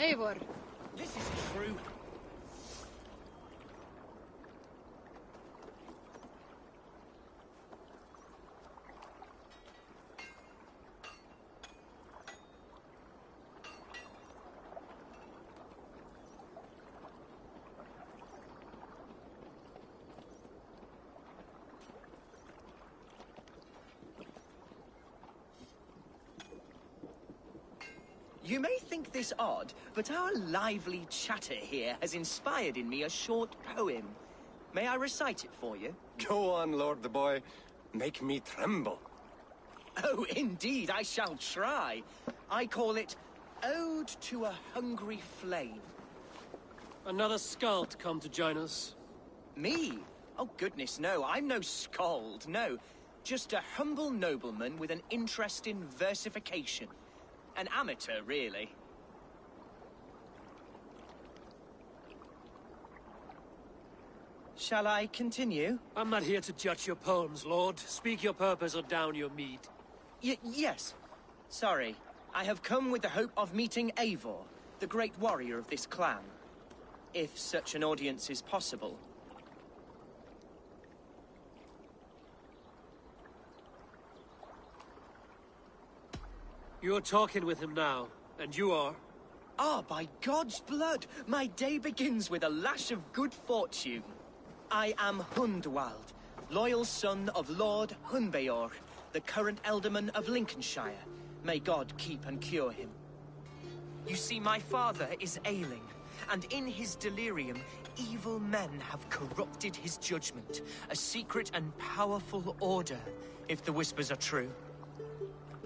Eivor. This is true. You may think this odd, but our lively chatter here has inspired in me a short poem. May I recite it for you? Go on, Lord the Boy. Make me tremble. Oh, indeed, I shall try. I call it Ode to a Hungry Flame. Another skald come to join us. Me? Oh, goodness, no. I'm no skald, no. Just a humble nobleman with an interest in versification. An amateur, really. Shall I continue? I'm not here to judge your poems, Lord. Speak your purpose or down your mead. Yes. Sorry. I have come with the hope of meeting Eivor, the great warrior of this clan. If such an audience is possible. You're talking with him now, and you are? Ah, by God's blood! My day begins with a lash of good fortune. I am Hundwald, loyal son of Lord Hunbeorg, the current Elderman of Lincolnshire. May God keep and cure him. You see, my father is ailing, and in his delirium, evil men have corrupted his judgment. A secret and powerful order, if the whispers are true.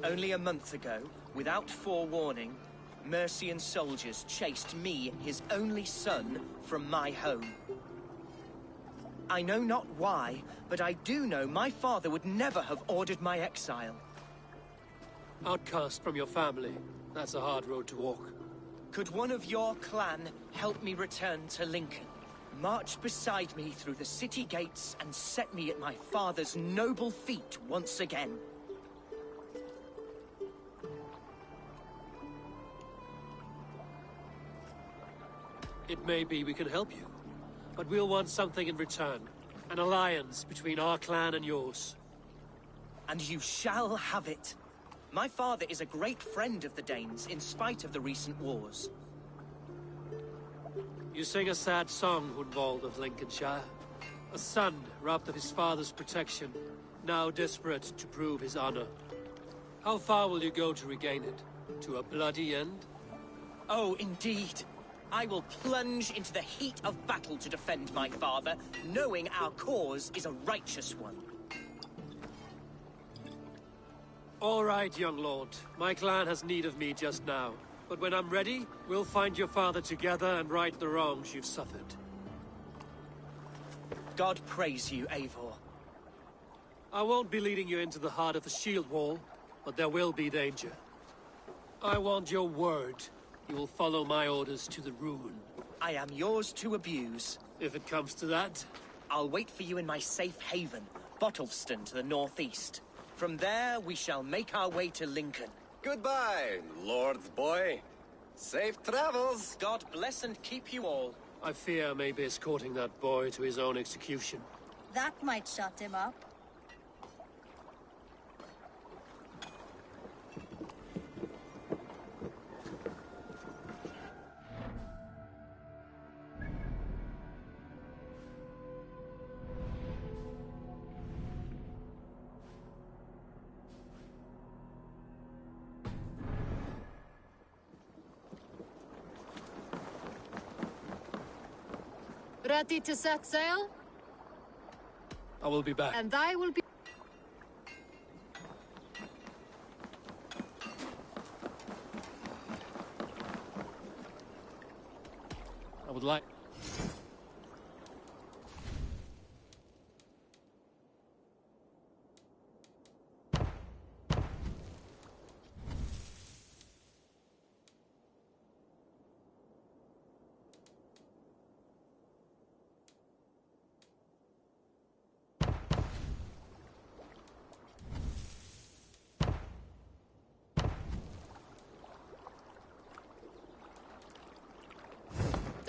Only a month ago, without forewarning, Mercian soldiers chased me, his only son, from my home. I know not why, but I do know my father would never have ordered my exile. Outcast from your family. That's a hard road to walk. Could one of your clan help me return to Lincoln? March beside me through the city gates and set me at my father's noble feet once again. It may be we can help you, but we'll want something in return. An alliance between our clan and yours. And you shall have it. My father is a great friend of the Danes, in spite of the recent wars. You sing a sad song, Hundwald of Lincolnshire. A son robbed of his father's protection, now desperate to prove his honor. How far will you go to regain it? To a bloody end? Oh, indeed. I will plunge into the heat of battle to defend my father, knowing our cause is a righteous one. All right, young lord. My clan has need of me just now. But when I'm ready, we'll find your father together and right the wrongs you've suffered. God praise you, Eivor. I won't be leading you into the heart of the shield wall, but there will be danger. I want your word. You will follow my orders to the ruin. I am yours to abuse. If it comes to that. I'll wait for you in my safe haven, Bottleston to the northeast. From there, we shall make our way to Lincoln. Goodbye, Lord Boy. Safe travels. God bless and keep you all. I fear I may be escorting that boy to his own execution. That might shut him up. Ready to set sail? I will be back. And I will be... I would like...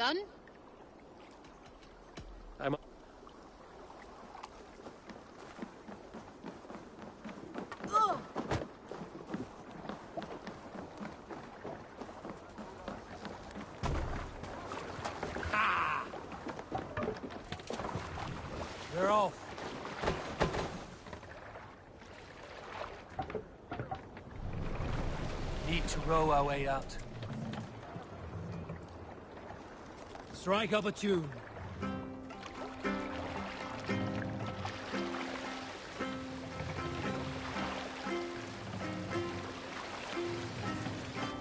gun? I'm... We're off. Need to row our way out. Strike up a tune.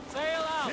Sail out!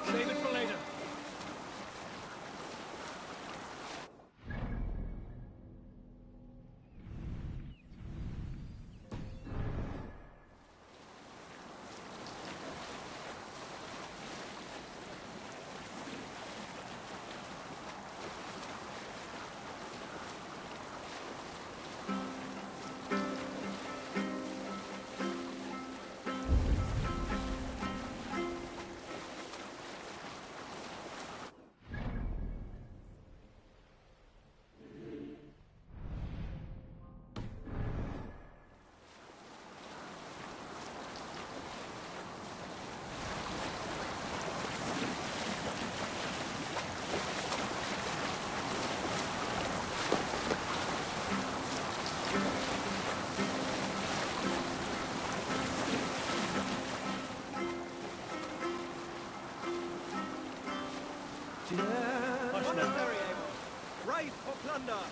Save it for later. Monastery, right for plunder!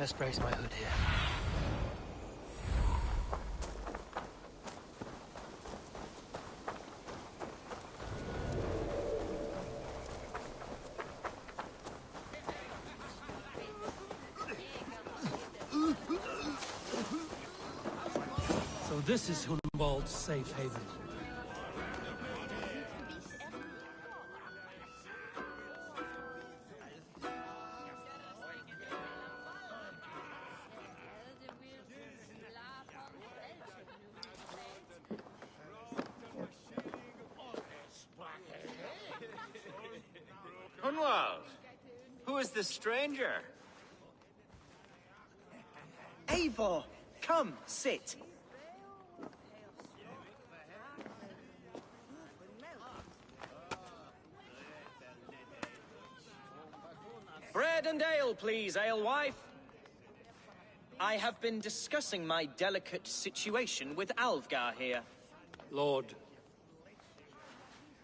best raise my hood here. So this is Hunwald's safe haven. Hunwald, who is this stranger? Eivor, come, sit. Bread and ale, please, alewife. I have been discussing my delicate situation with Alfgar here. Lord.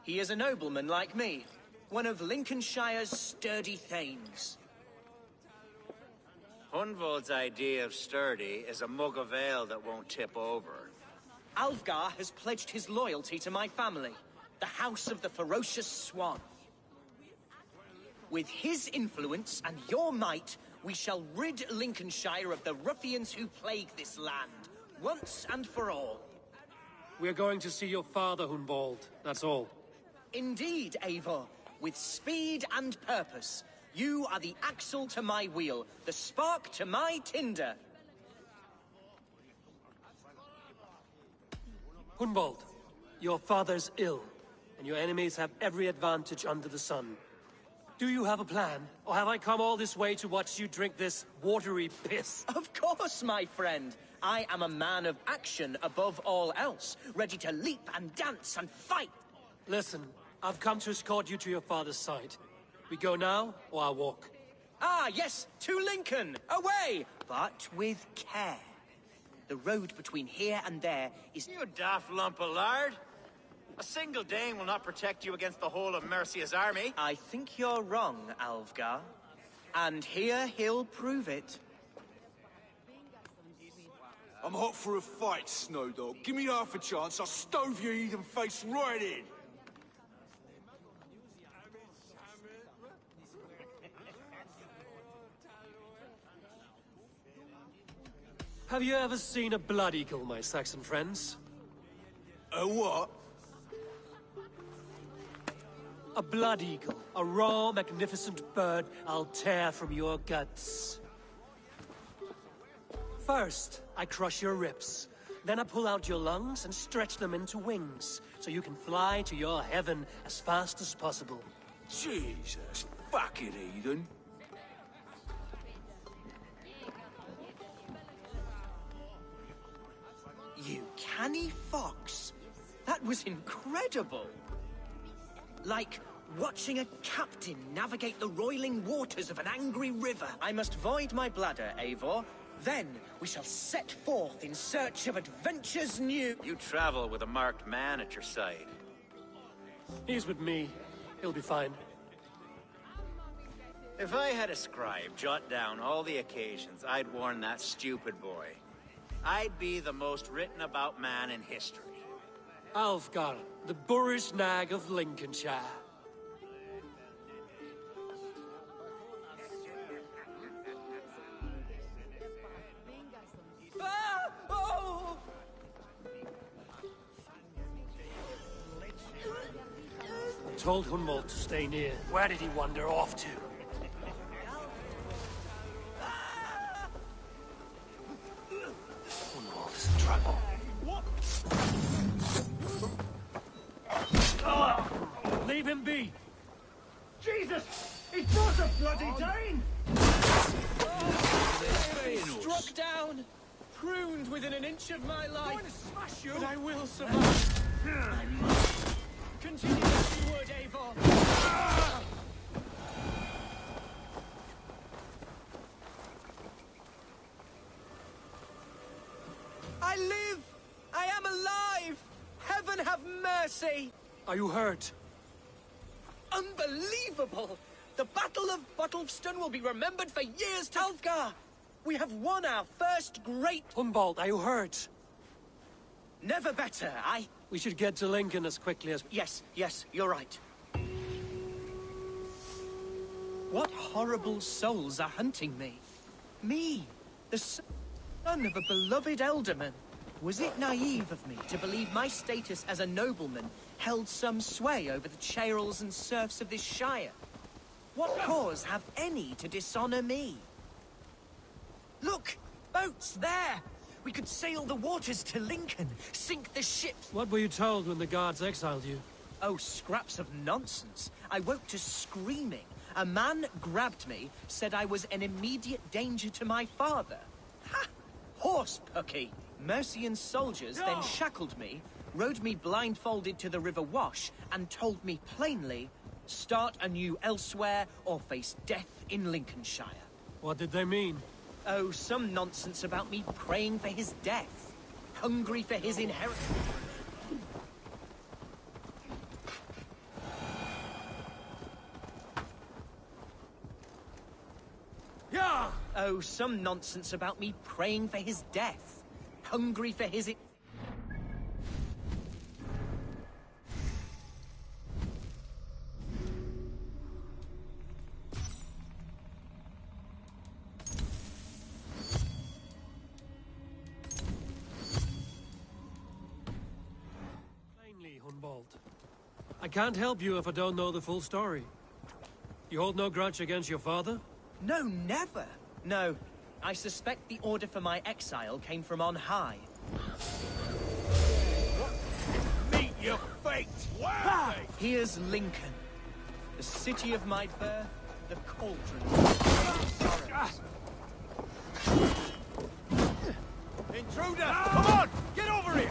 He is a nobleman like me, one of Lincolnshire's sturdy thanes. Hunwald's idea of sturdy is a mug of ale that won't tip over. Alfgar has pledged his loyalty to my family, the House of the Ferocious Swan. With his influence and your might, we shall rid Lincolnshire of the ruffians who plague this land, once and for all. We're going to see your father, Hunwald. That's all. Indeed, Eivor. With speed and purpose. You are the axle to my wheel, the spark to my tinder. Hunwald, your father's ill, and your enemies have every advantage under the sun. Do you have a plan, or have I come all this way to watch you drink this watery piss? Of course, my friend. I am a man of action above all else, ready to leap and dance and fight. Listen, I've come to escort you to your father's side. We go now, or I walk? Ah, yes, to Lincoln! Away! But with care. The road between here and there is... You daft lump of lard! A single Dane will not protect you against the whole of Mercia's army. I think you're wrong, Alfgar. And here he'll prove it. I'm hot for a fight, Snowdog. Give me half a chance, I'll stove your heathen face right in! Have you ever seen a blood eagle, my Saxon friends? A what? A blood eagle. A raw, magnificent bird I'll tear from your guts. First, I crush your ribs. Then I pull out your lungs and stretch them into wings, so you can fly to your heaven as fast as possible. Jesus, fucking heathen. You canny fox. That was incredible. Like watching a captain navigate the roiling waters of an angry river. I must void my bladder, Eivor. Then we shall set forth in search of adventures new. You travel with a marked man at your side. He's with me. He'll be fine. If I had a scribe jot down all the occasions I'd warn that stupid boy, I'd be the most written about man in history. Alfgar, the boorish nag of Lincolnshire. Ah! Oh! I told Hunwald to stay near. Where did he wander off to? Hunwald is in trouble. Leave him be! Jesus! It was a bloody Dane! Struck down, pruned within an inch of my life. I'm going to smash you! But I will survive. I must. Continue as you would, Eivor. I live! I am alive! Heaven have mercy! Are you hurt? Unbelievable! The Battle of Bottleston will be remembered for years to Alfgar! We have won our first great... Humboldt, are you hurt? Never better, We should get to Lincoln as quickly as... Yes, you're right. What horrible souls are hunting me? Me, the son of a beloved elderman. Was it naive of me to believe my status as a nobleman held some sway over the churls and serfs of this shire? What cause have any to dishonor me? Look! Boats there! We could sail the waters to Lincoln, sink the ships... What were you told when the guards exiled you? Oh, scraps of nonsense. I woke to screaming. A man grabbed me, said I was an immediate danger to my father. Ha! Horse pucky! Mercian soldiers then shackled me, rode me blindfolded to the River Wash, and told me plainly, start anew elsewhere or face death in Lincolnshire. What did they mean? Oh, some nonsense about me praying for his death. Hungry for his inheritance. Yeah! Oh, some nonsense about me praying for his death. Hungry for his... Plainly, Humboldt. I can't help you if I don't know the full story. You hold no grudge against your father? No, never. No, I suspect the order for my exile came from on high. Meet your fate! Ah, here's Lincoln. The city of my birth, the cauldron. Intruder! Come on! Get over here!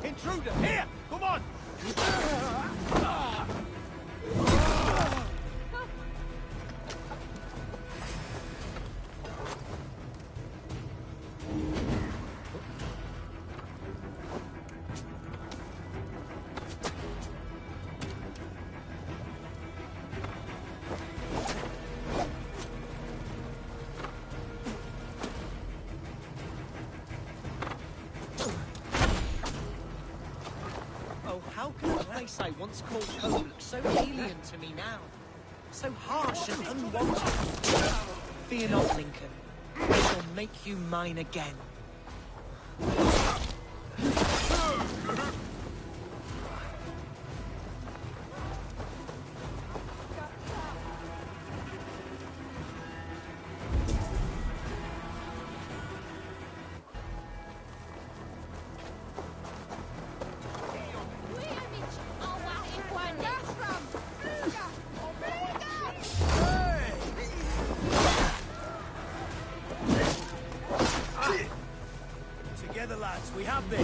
Intruder! Here! Come on! How can a place I once called home look so alien to me now? So harsh and unwanted. Fear not, Lincoln. I shall make you mine again. Together, lads, we have this.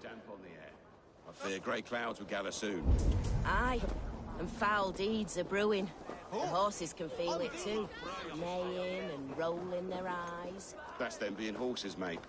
damp on the air. I fear grey clouds will gather soon. Aye, and foul deeds are brewing. The horses can feel it too, neighing and rolling their eyes. That's them being horses, mate.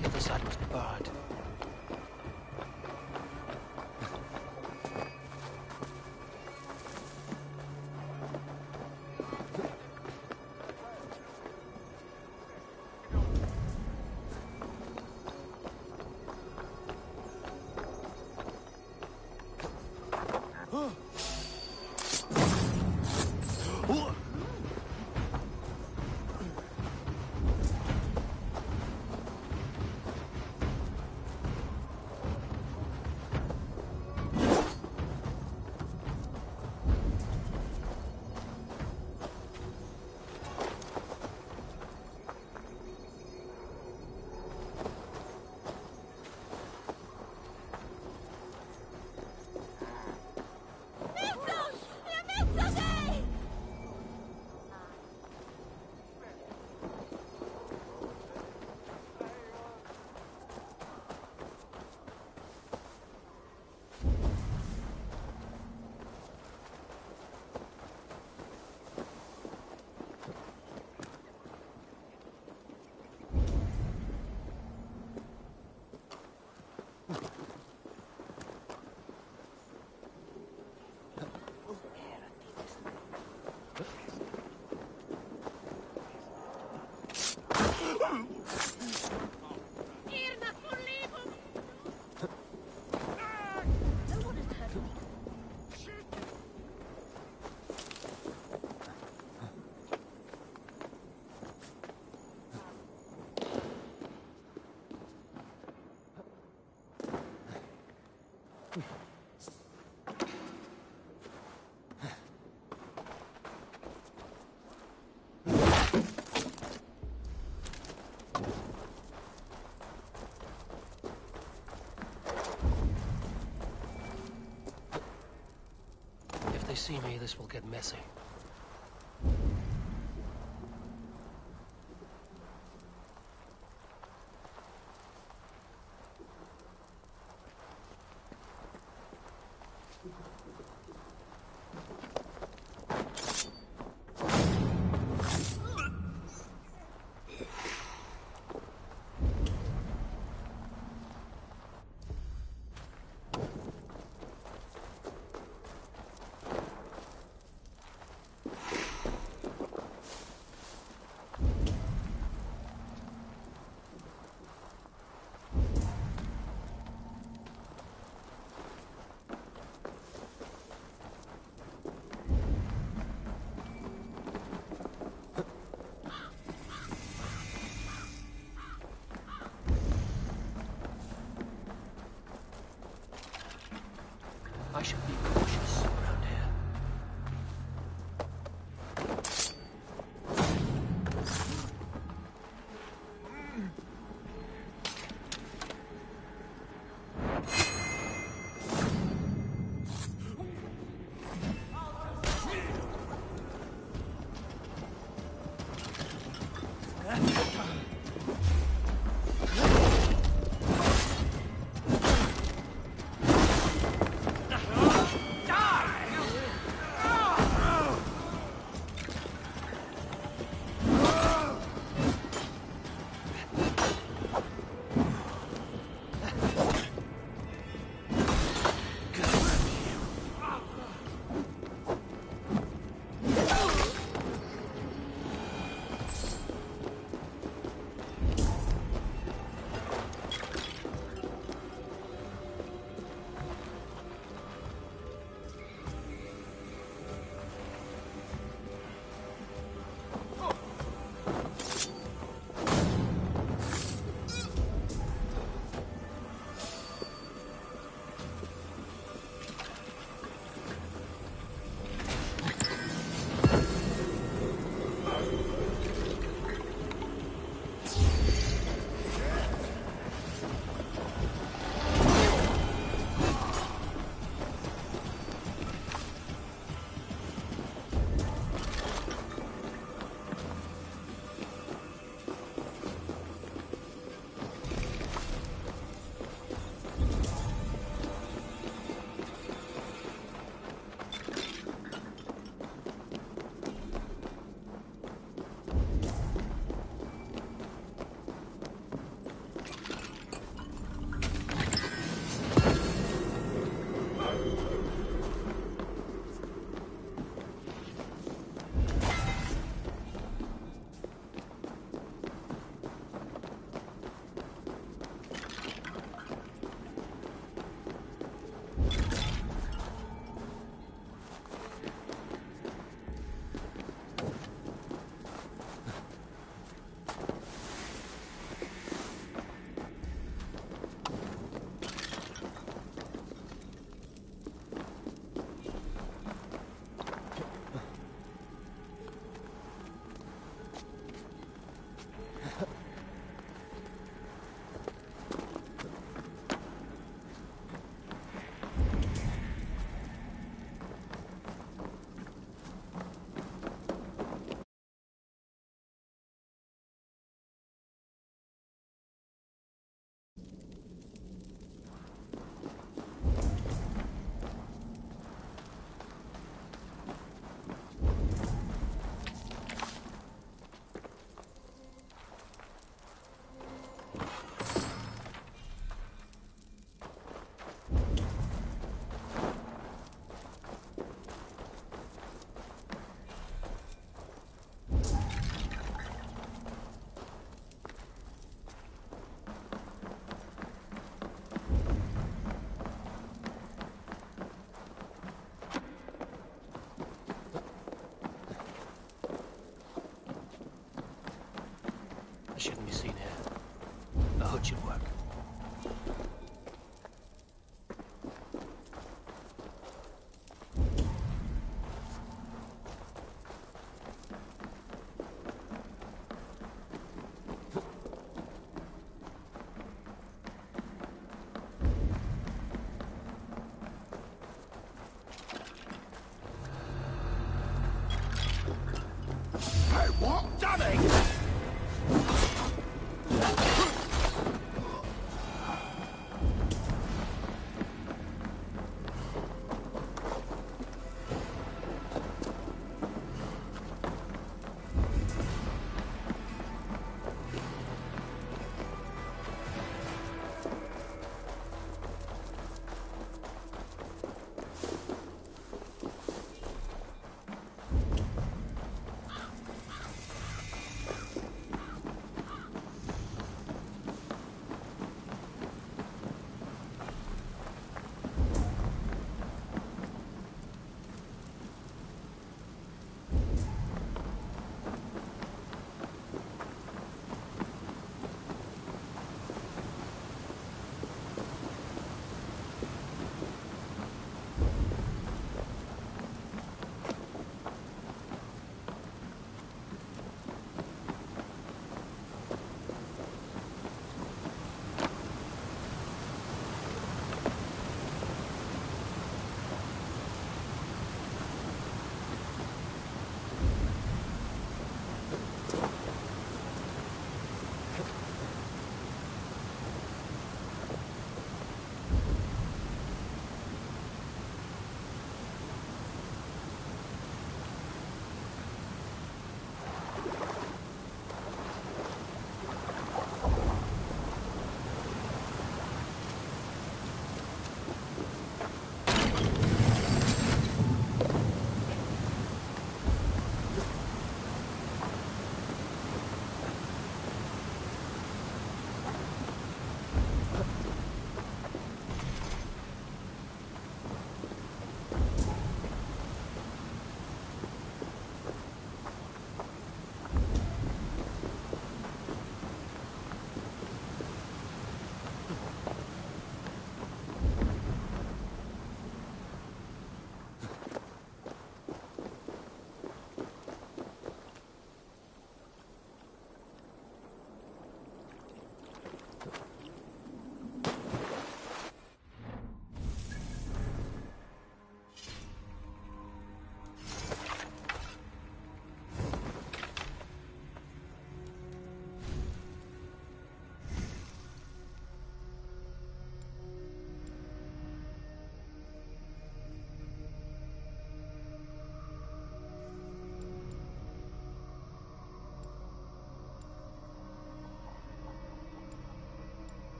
The other side must be barred. If they see me, this will get messy. I should be cautious around here.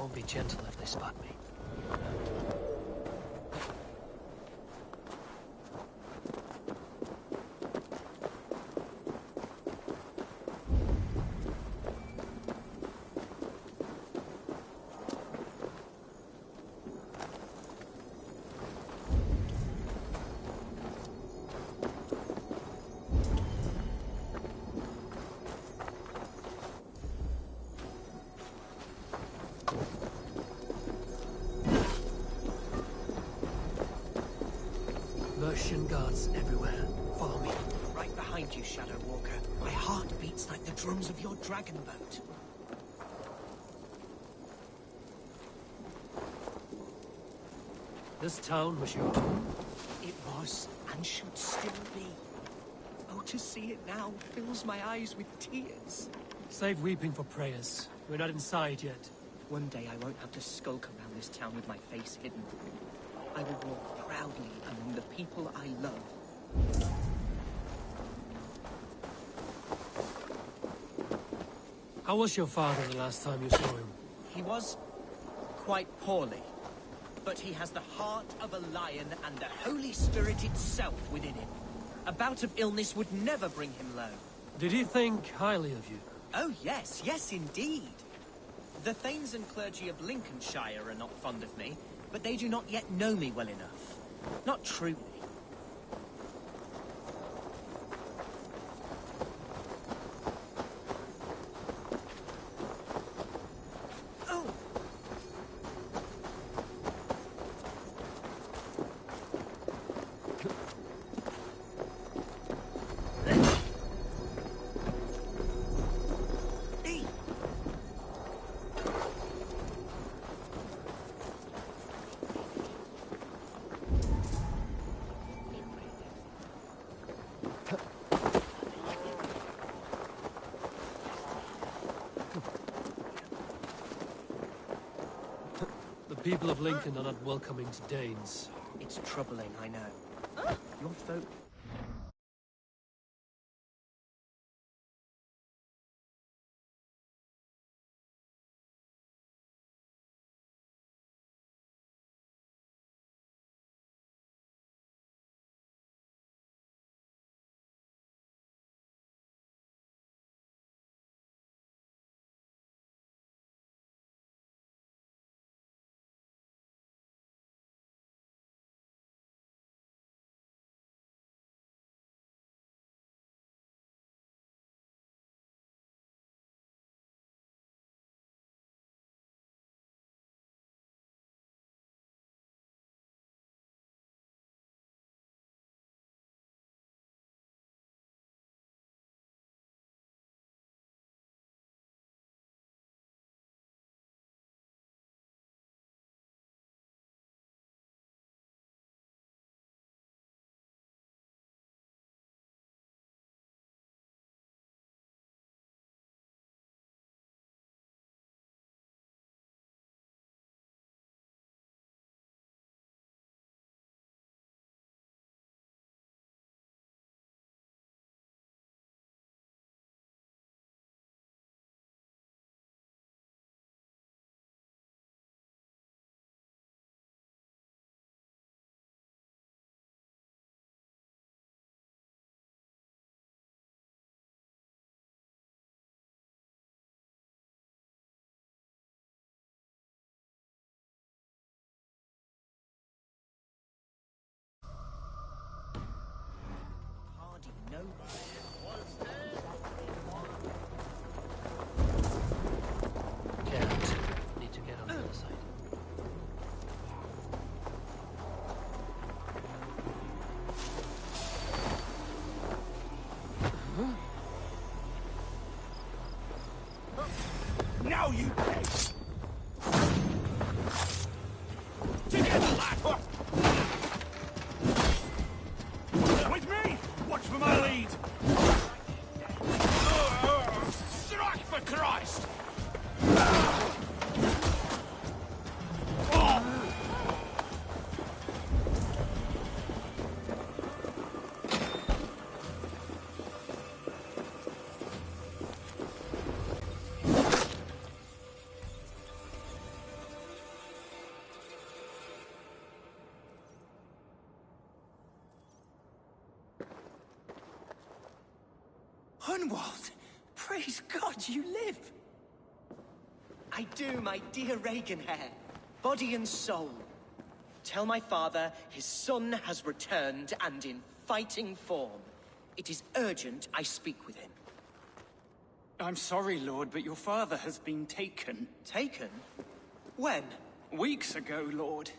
won't be gentle if they spot me. Mercian guards everywhere. Follow me. Right behind you, Shadow Walker. My heart beats like the drums of your dragon boat. This town was your home? It was, and should still be. Oh, to see it now fills my eyes with tears. Save weeping for prayers. We're not inside yet. One day I won't have to skulk around this town with my face hidden. I will walk proudly among the people I love. How was your father the last time you saw him? He was quite poorly, but he has the heart of a lion and the Holy Spirit itself within him. A bout of illness would never bring him low. Did he think highly of you? Oh yes, yes indeed. The thanes and clergy of Lincolnshire are not fond of me, but they do not yet know me well enough. Not truly. Oh! The people of Lincoln are not welcoming to Danes. It's troubling, I know. Your folk Hunwald! Praise God you live! I do, my dear Reaganhair. Body and soul. Tell my father his son has returned and in fighting form. It is urgent I speak with him. I'm sorry, Lord, but your father has been taken. Taken? When? Weeks ago, Lord.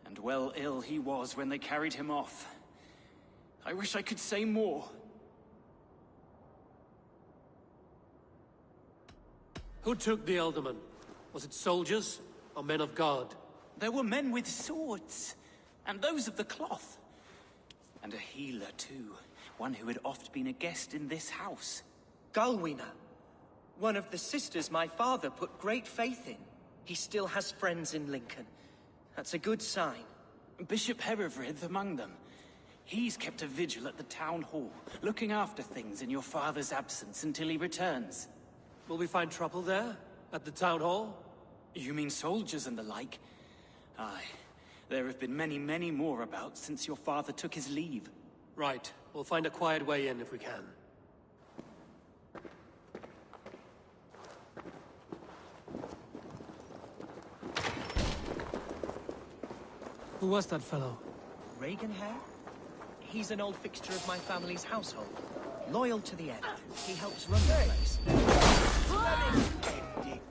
And well ill he was when they carried him off. I wish I could say more. Who took the Elderman? Was it soldiers or men of God? There were men with swords, and those of the cloth. And a healer, too. One who had oft been a guest in this house. Galwina. One of the sisters my father put great faith in. He still has friends in Lincoln. That's a good sign. Bishop Herefrith among them. He's kept a vigil at the town hall, looking after things in your father's absence until he returns. Will we find trouble there? At the town hall? You mean soldiers and the like? Aye. There have been many, many more about since your father took his leave. Right. We'll find a quiet way in if we can. Who was that fellow? Reaganhair? He's an old fixture of my family's household. Loyal to the end. He helps run the place. End it.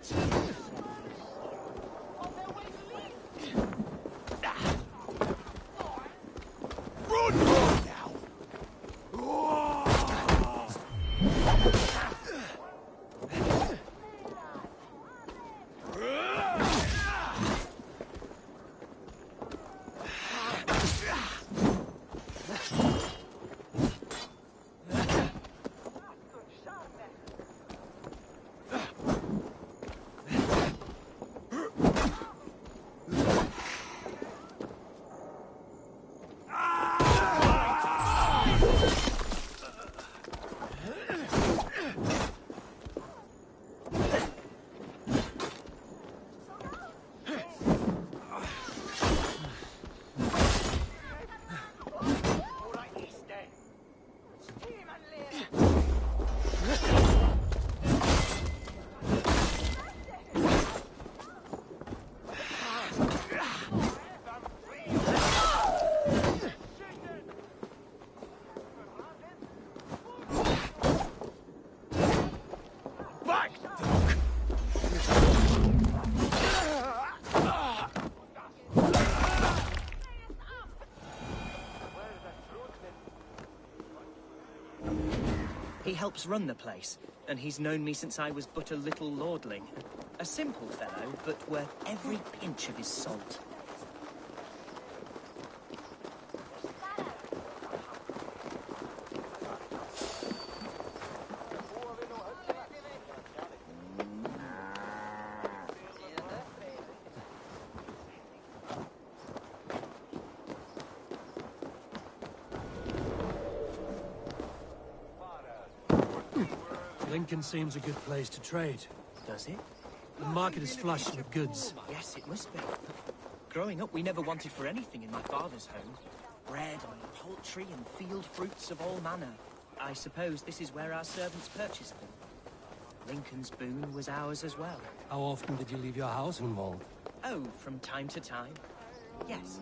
He helps run the place, and he's known me since I was but a little lordling. A simple fellow, but worth every pinch of his salt. Lincoln seems a good place to trade. Does it? The market is flush with goods. Yes, it must be. Growing up, we never wanted for anything in my father's home. Bread and poultry and field fruits of all manner. I suppose this is where our servants purchased them. Lincoln's boon was ours as well. How often did you leave your house, Hunwald? Oh, from time to time. Yes.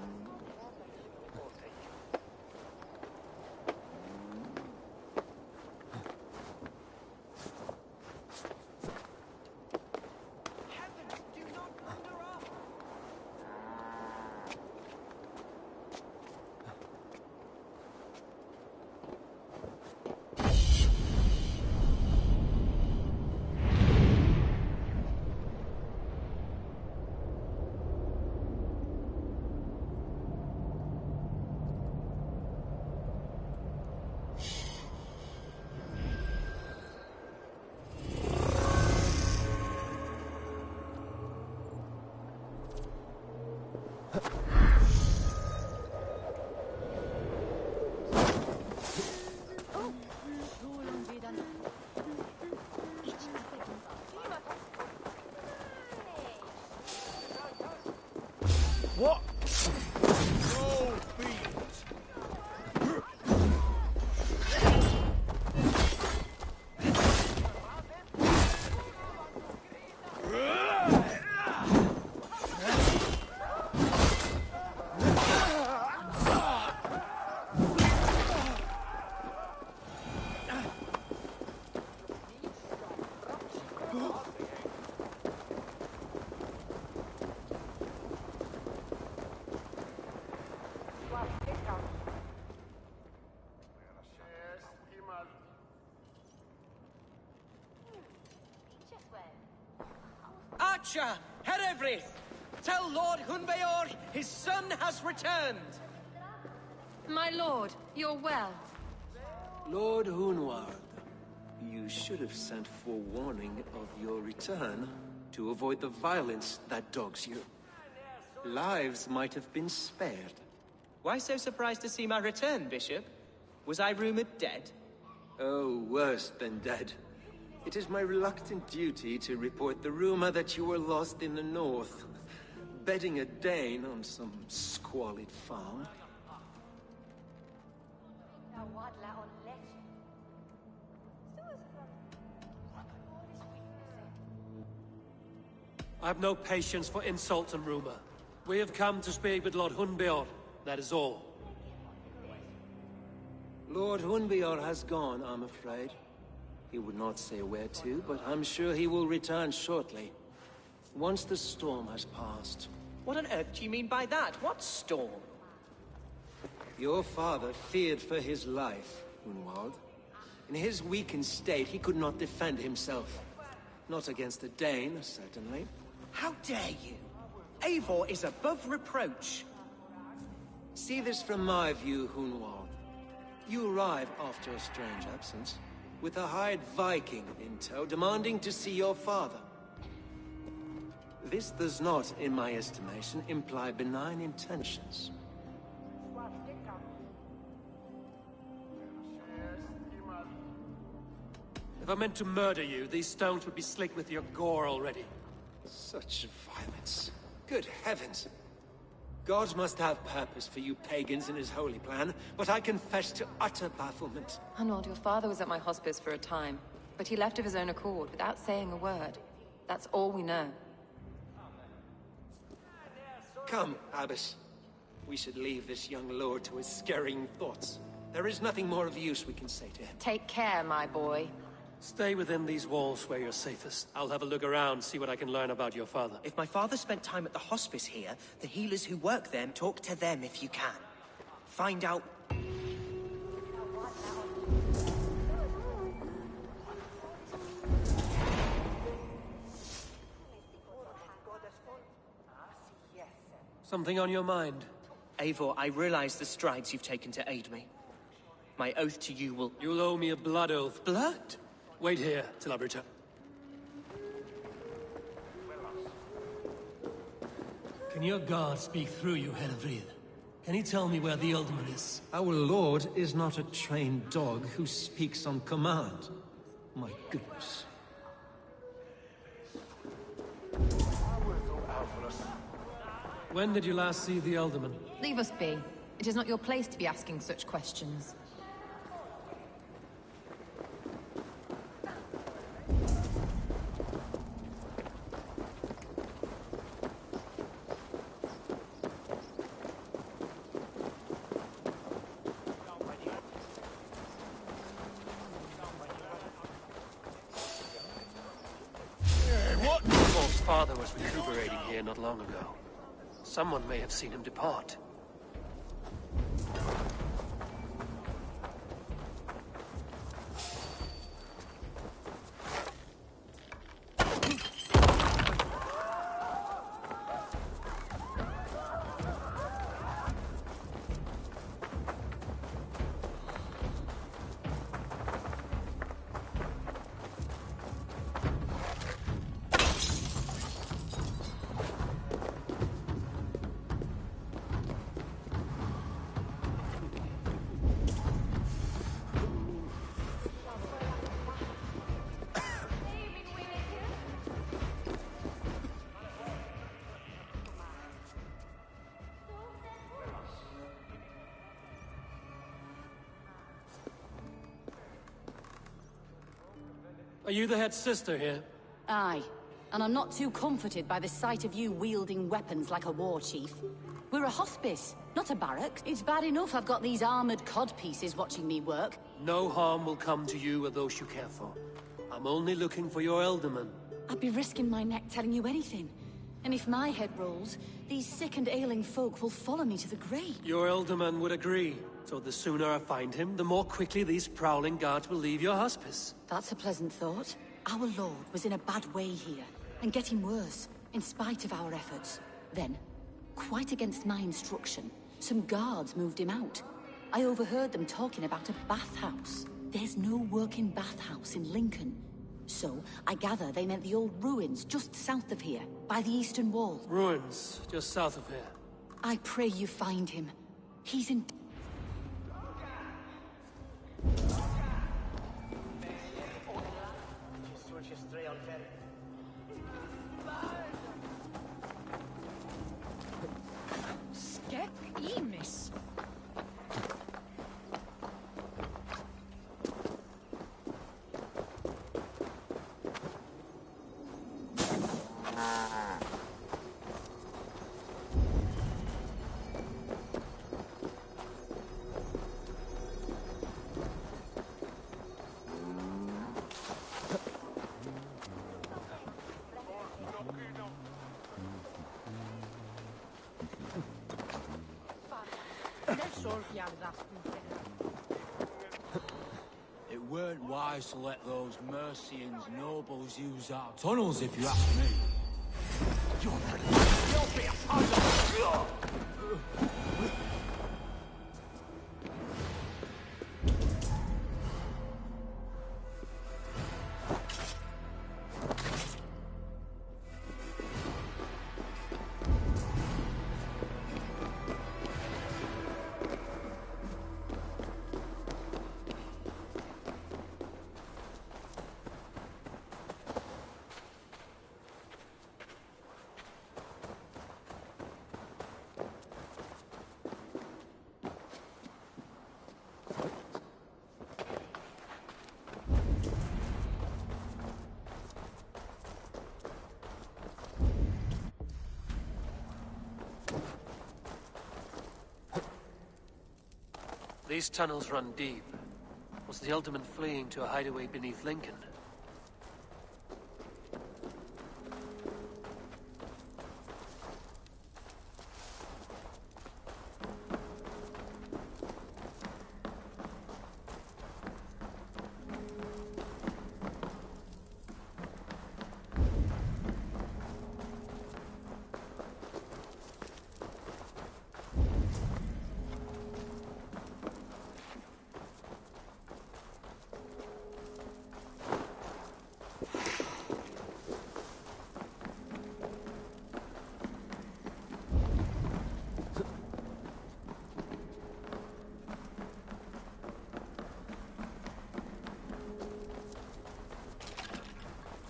What? No beans. Archer, Herefrith, tell Lord Hunbeor his son has returned. My lord, you're well. Lord Hunward, you should have sent forewarning of your return to avoid the violence that dogs you. Lives might have been spared. Why so surprised to see my return, Bishop? Was I rumored dead? Oh, worse than dead. It is my reluctant duty to report the rumor that you were lost in the north, bedding a Dane on some squalid farm. I have no patience for insult and rumor. We have come to speak with Lord Hunbeor, that is all. Lord Hunbeor has gone, I'm afraid. He would not say where to, but I'm sure he will return shortly. Once the storm has passed. What on earth do you mean by that? What storm? Your father feared for his life, Hunwald. In his weakened state, he could not defend himself. Not against a Dane, certainly. How dare you? Eivor is above reproach. See this from my view, Hunwald. You arrive after a strange absence, with a hired Viking in tow, demanding to see your father. This does not, in my estimation, imply benign intentions. If I meant to murder you, these stones would be slick with your gore already. Such violence. Good heavens! God must have purpose for you pagans in his holy plan, but I confess to utter bafflement. Arnold, your father was at my hospice for a time, but he left of his own accord, without saying a word. That's all we know. Come, Abbess. We should leave this young lord to his scurrying thoughts. There is nothing more of use we can say to him. Take care, my boy. Stay within these walls where you're safest. I'll have a look around, see what I can learn about your father. If my father spent time at the hospice here, the healers who work there, talk to them if you can. Find out... Something on your mind? Eivor, I realize the strides you've taken to aid me. My oath to you will... You'll owe me a blood oath. Blood? Wait here till I return. Can your guard speak through you, Herefrith? Can he tell me where the Alderman is? Our lord is not a trained dog who speaks on command. My goodness. When did you last see the Alderman? Leave us be. It is not your place to be asking such questions. Evor's father was recuperating here not long ago. Someone may have seen him depart. Are you the head sister here? Aye. And I'm not too comforted by the sight of you wielding weapons like a war chief. We're a hospice, not a barracks. It's bad enough I've got these armored codpieces watching me work. No harm will come to you or those you care for. I'm only looking for your Alderman. I'd be risking my neck telling you anything. And if my head rolls, these sick and ailing folk will follow me to the grave. Your Alderman would agree. So the sooner I find him, the more quickly these prowling guards will leave your hospice. That's a pleasant thought. Our Lord was in a bad way here, and getting worse. In spite of our efforts. Then, quite against my instruction, some guards moved him out. I overheard them talking about a bathhouse. There's no working bathhouse in Lincoln. So, I gather they meant the old ruins just south of here, by the eastern wall. Ruins, just south of here. I pray you find him. He's in... Skek Emis. It weren't wise to let those Mercians nobles use our tunnels, if you ask me. You'll be a puzzle! These tunnels run deep. Was the Alderman fleeing to a hideaway beneath Lincoln?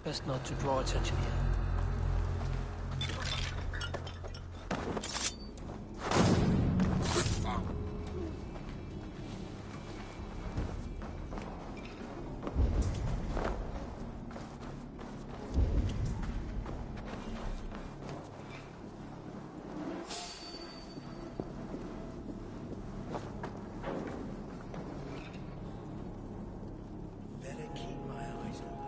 Best not to draw attention here. Better keep my eyes open.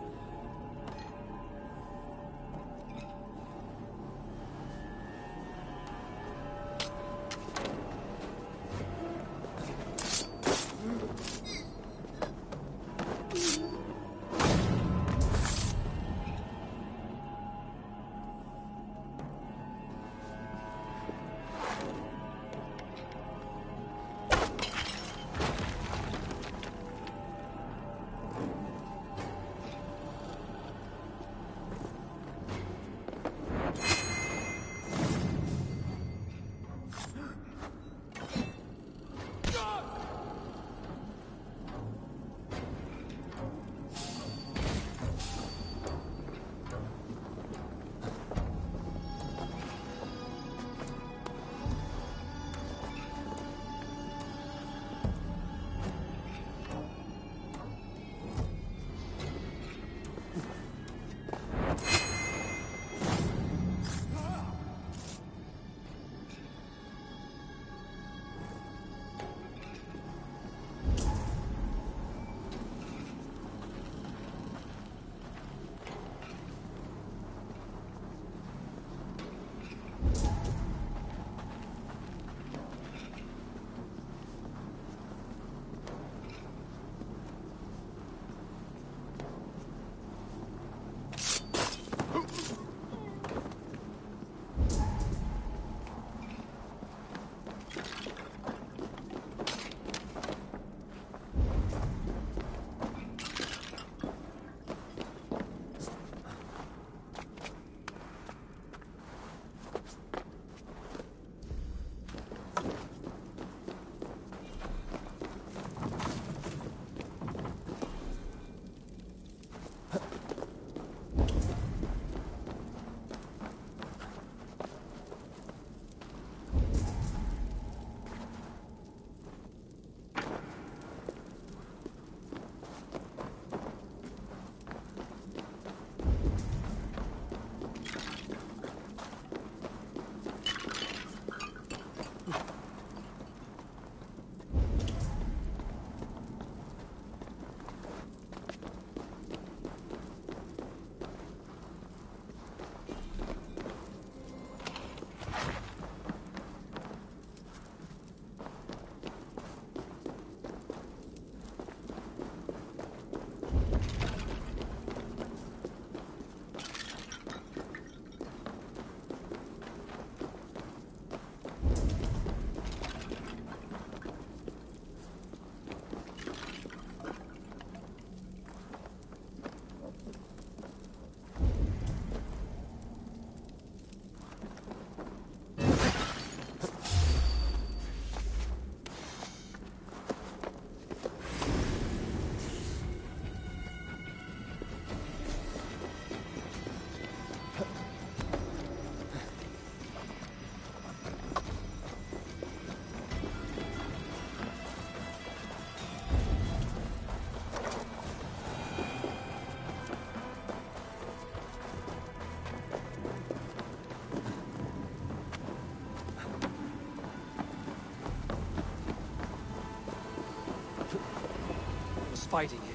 fighting here.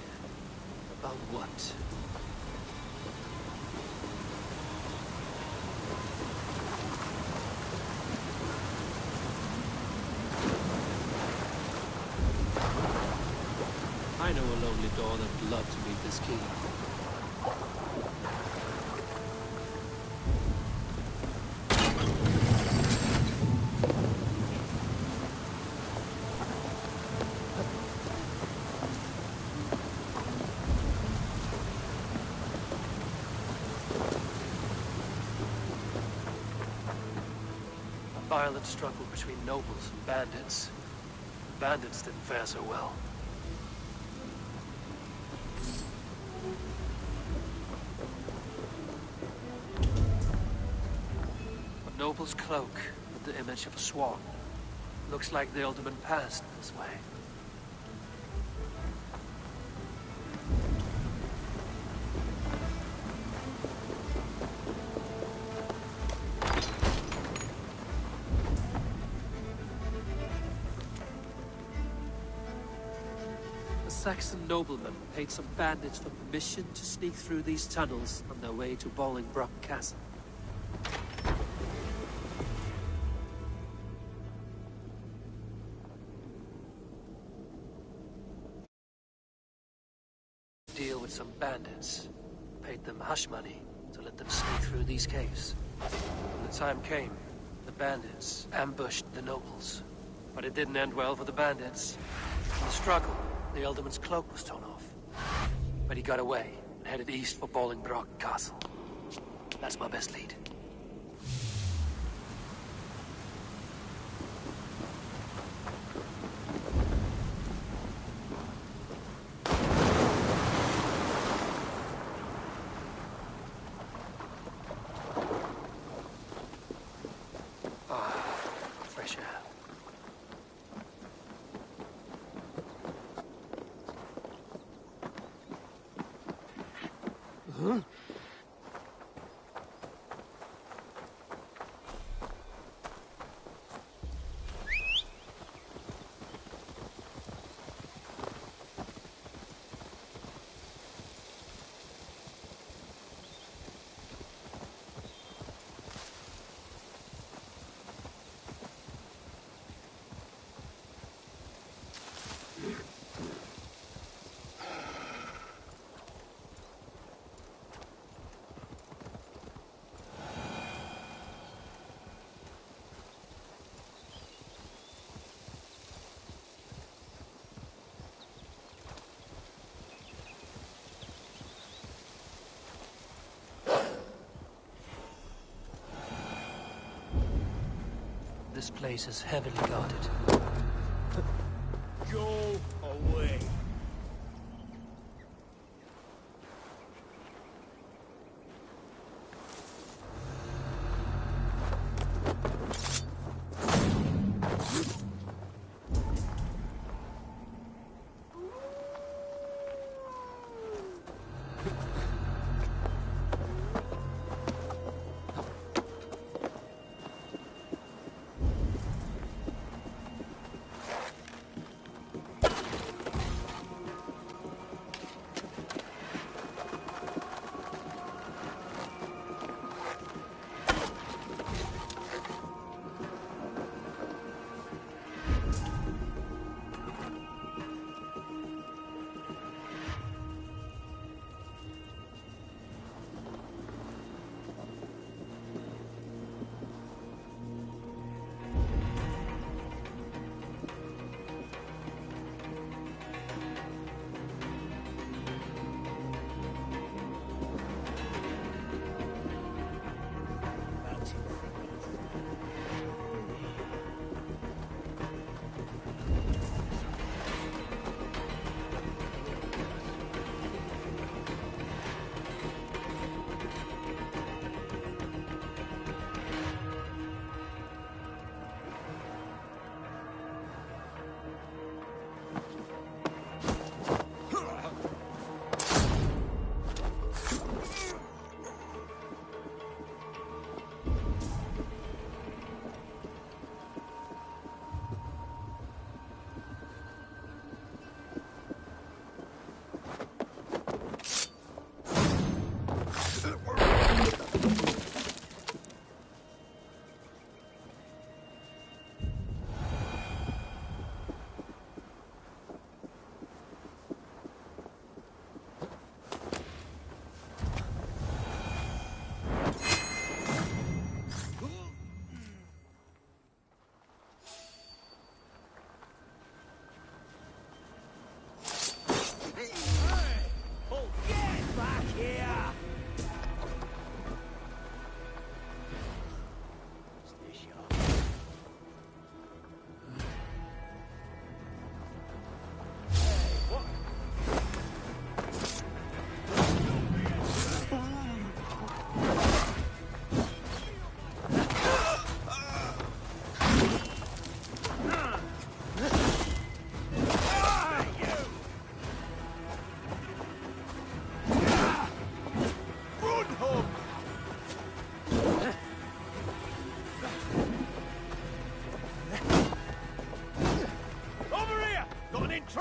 About what? I know a lonely door that'd love to meet this king. Violent struggle between nobles and bandits. The bandits didn't fare so well. A noble's cloak with the image of a swan. Looks like the alderman passed this way. Saxon noblemen paid some bandits for permission to sneak through these tunnels on their way to Bolingbroke Castle. Deal with some bandits. Paid them hush money to let them sneak through these caves. When the time came, the bandits ambushed the nobles. But it didn't end well for the bandits. In the struggle, the Alderman's cloak was torn off. But he got away and headed east for Bolingbroke Castle. That's my best lead. Fresh air. Huh? This place is heavily guarded. Go away.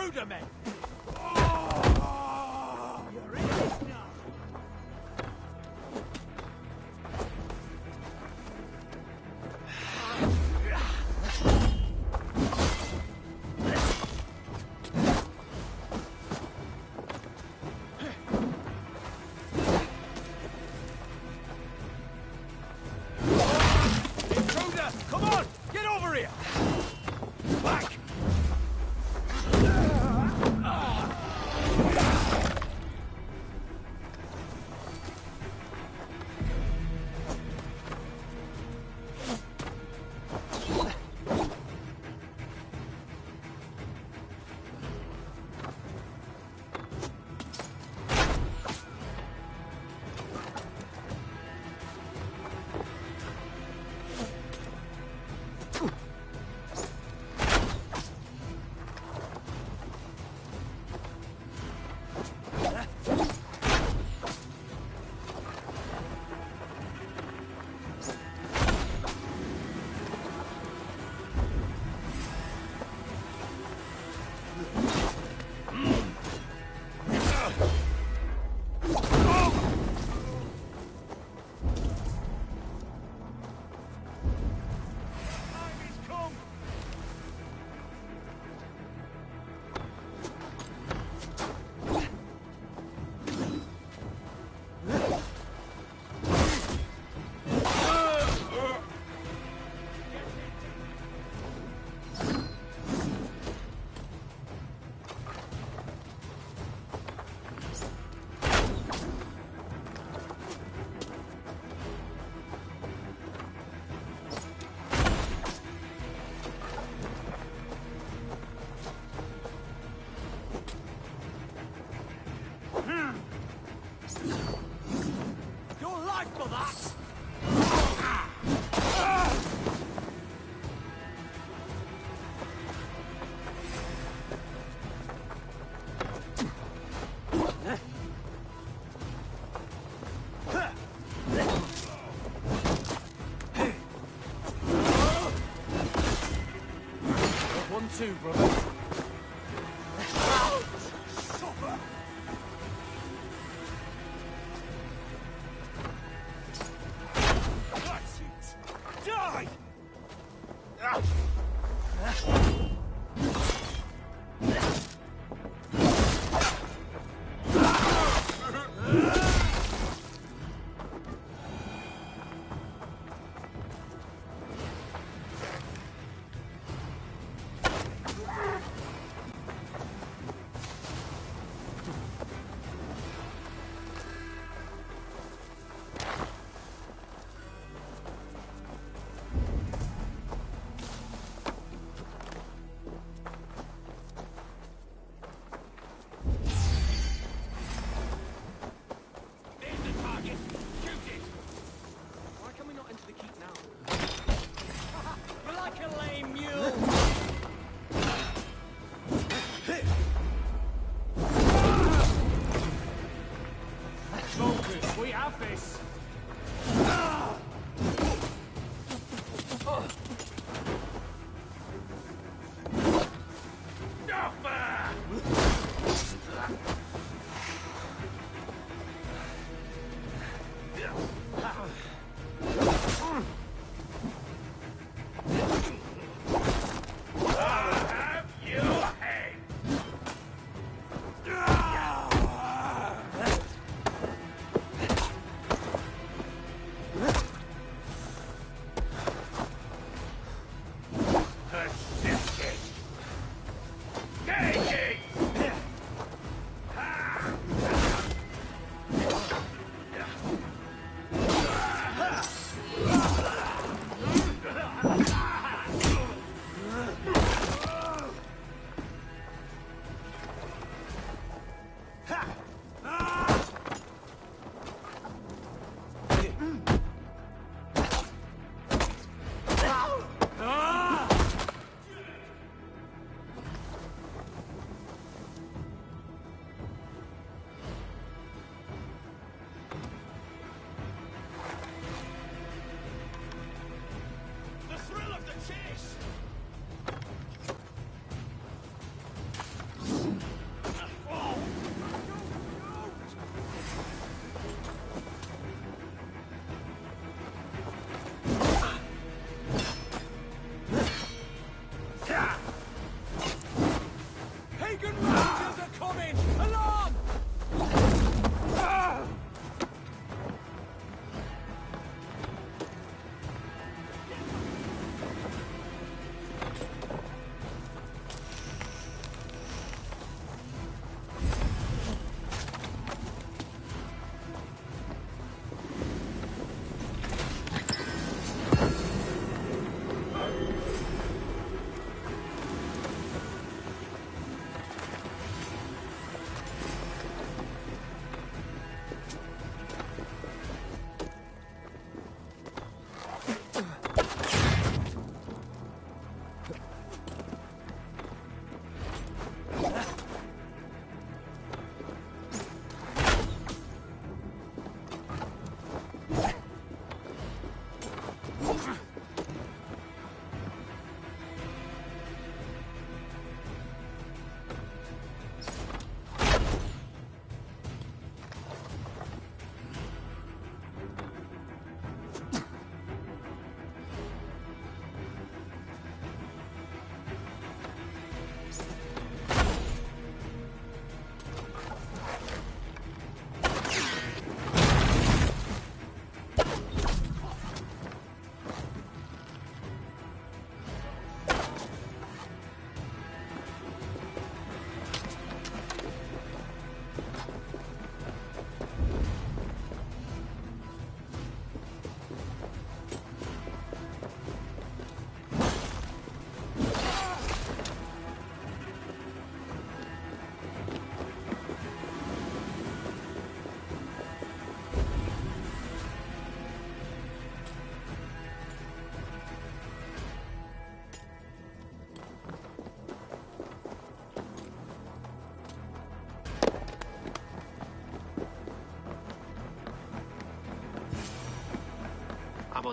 Intruder, men! You're in this now! Intruder! Come on! Get over here! Back! Your life for that! One, two, brother. Suffer! That's it! Die!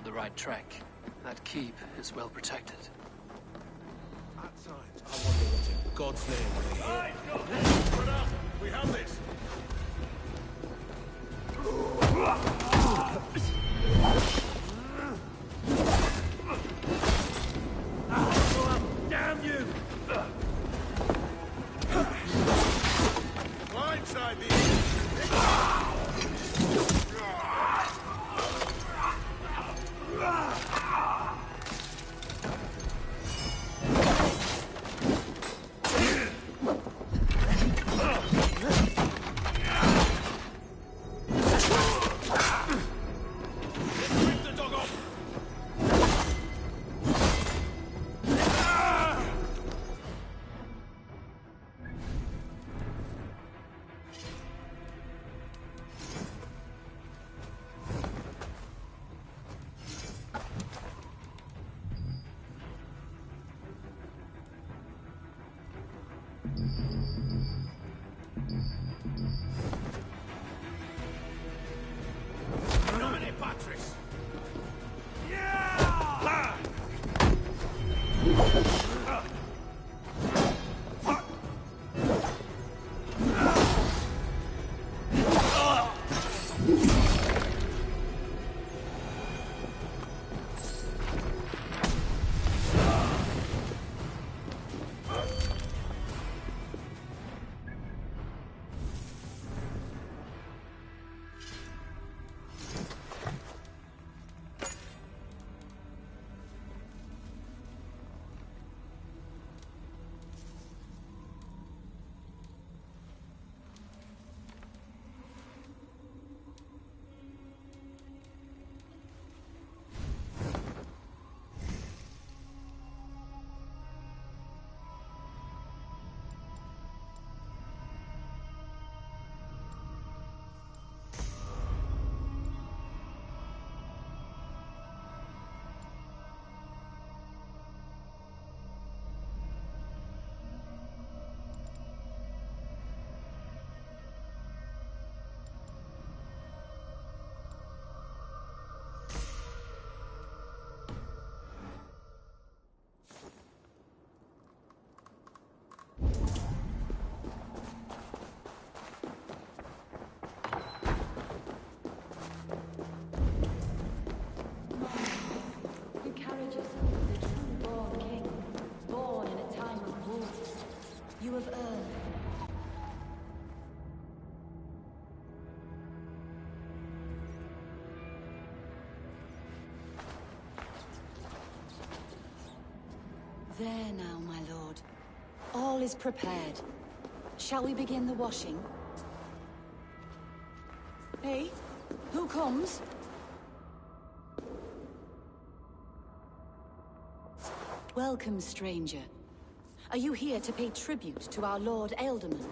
the right track. That keep is well protected. At times, I wonder what in God's name they hear. Spread out! We have this! Damn you! Blindside the There now, my lord. All is prepared. Shall we begin the washing? Hey, who comes? Welcome, stranger. Are you here to pay tribute to our Lord Ealdorman?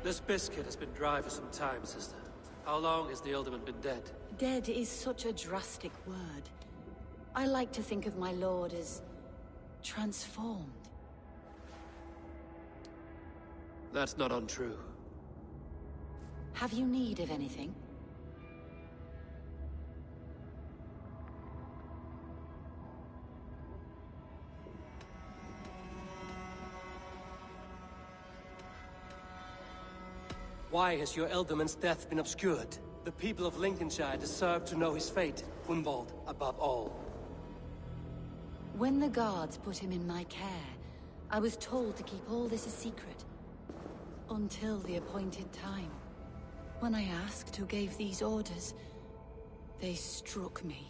This biscuit has been dry for some time, sister. How long has the Ealdorman been dead? Dead is such a drastic word. I like to think of my lord as transformed. That's not untrue. Have you need of anything? Why has your Ealdorman's death been obscured? The people of Lincolnshire deserve to know his fate, Hunwald above all. When the guards put him in my care, I was told to keep all this a secret. Until the appointed time. When I asked who gave these orders, they struck me.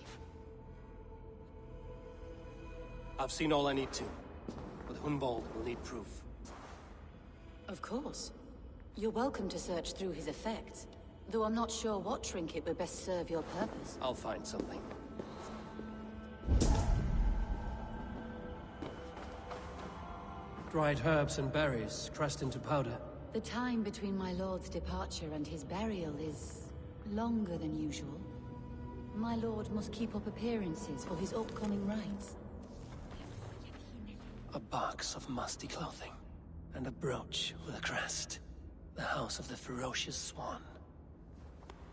I've seen all I need to, but Hunwald will need proof. Of course. You're welcome to search through his effects, though I'm not sure what trinket would best serve your purpose. I'll find something. Dried herbs and berries crushed into powder. The time between my lord's departure and his burial is longer than usual. My lord must keep up appearances for his upcoming rites. A box of musty clothing. And a brooch with a crest. The House of the Ferocious Swan.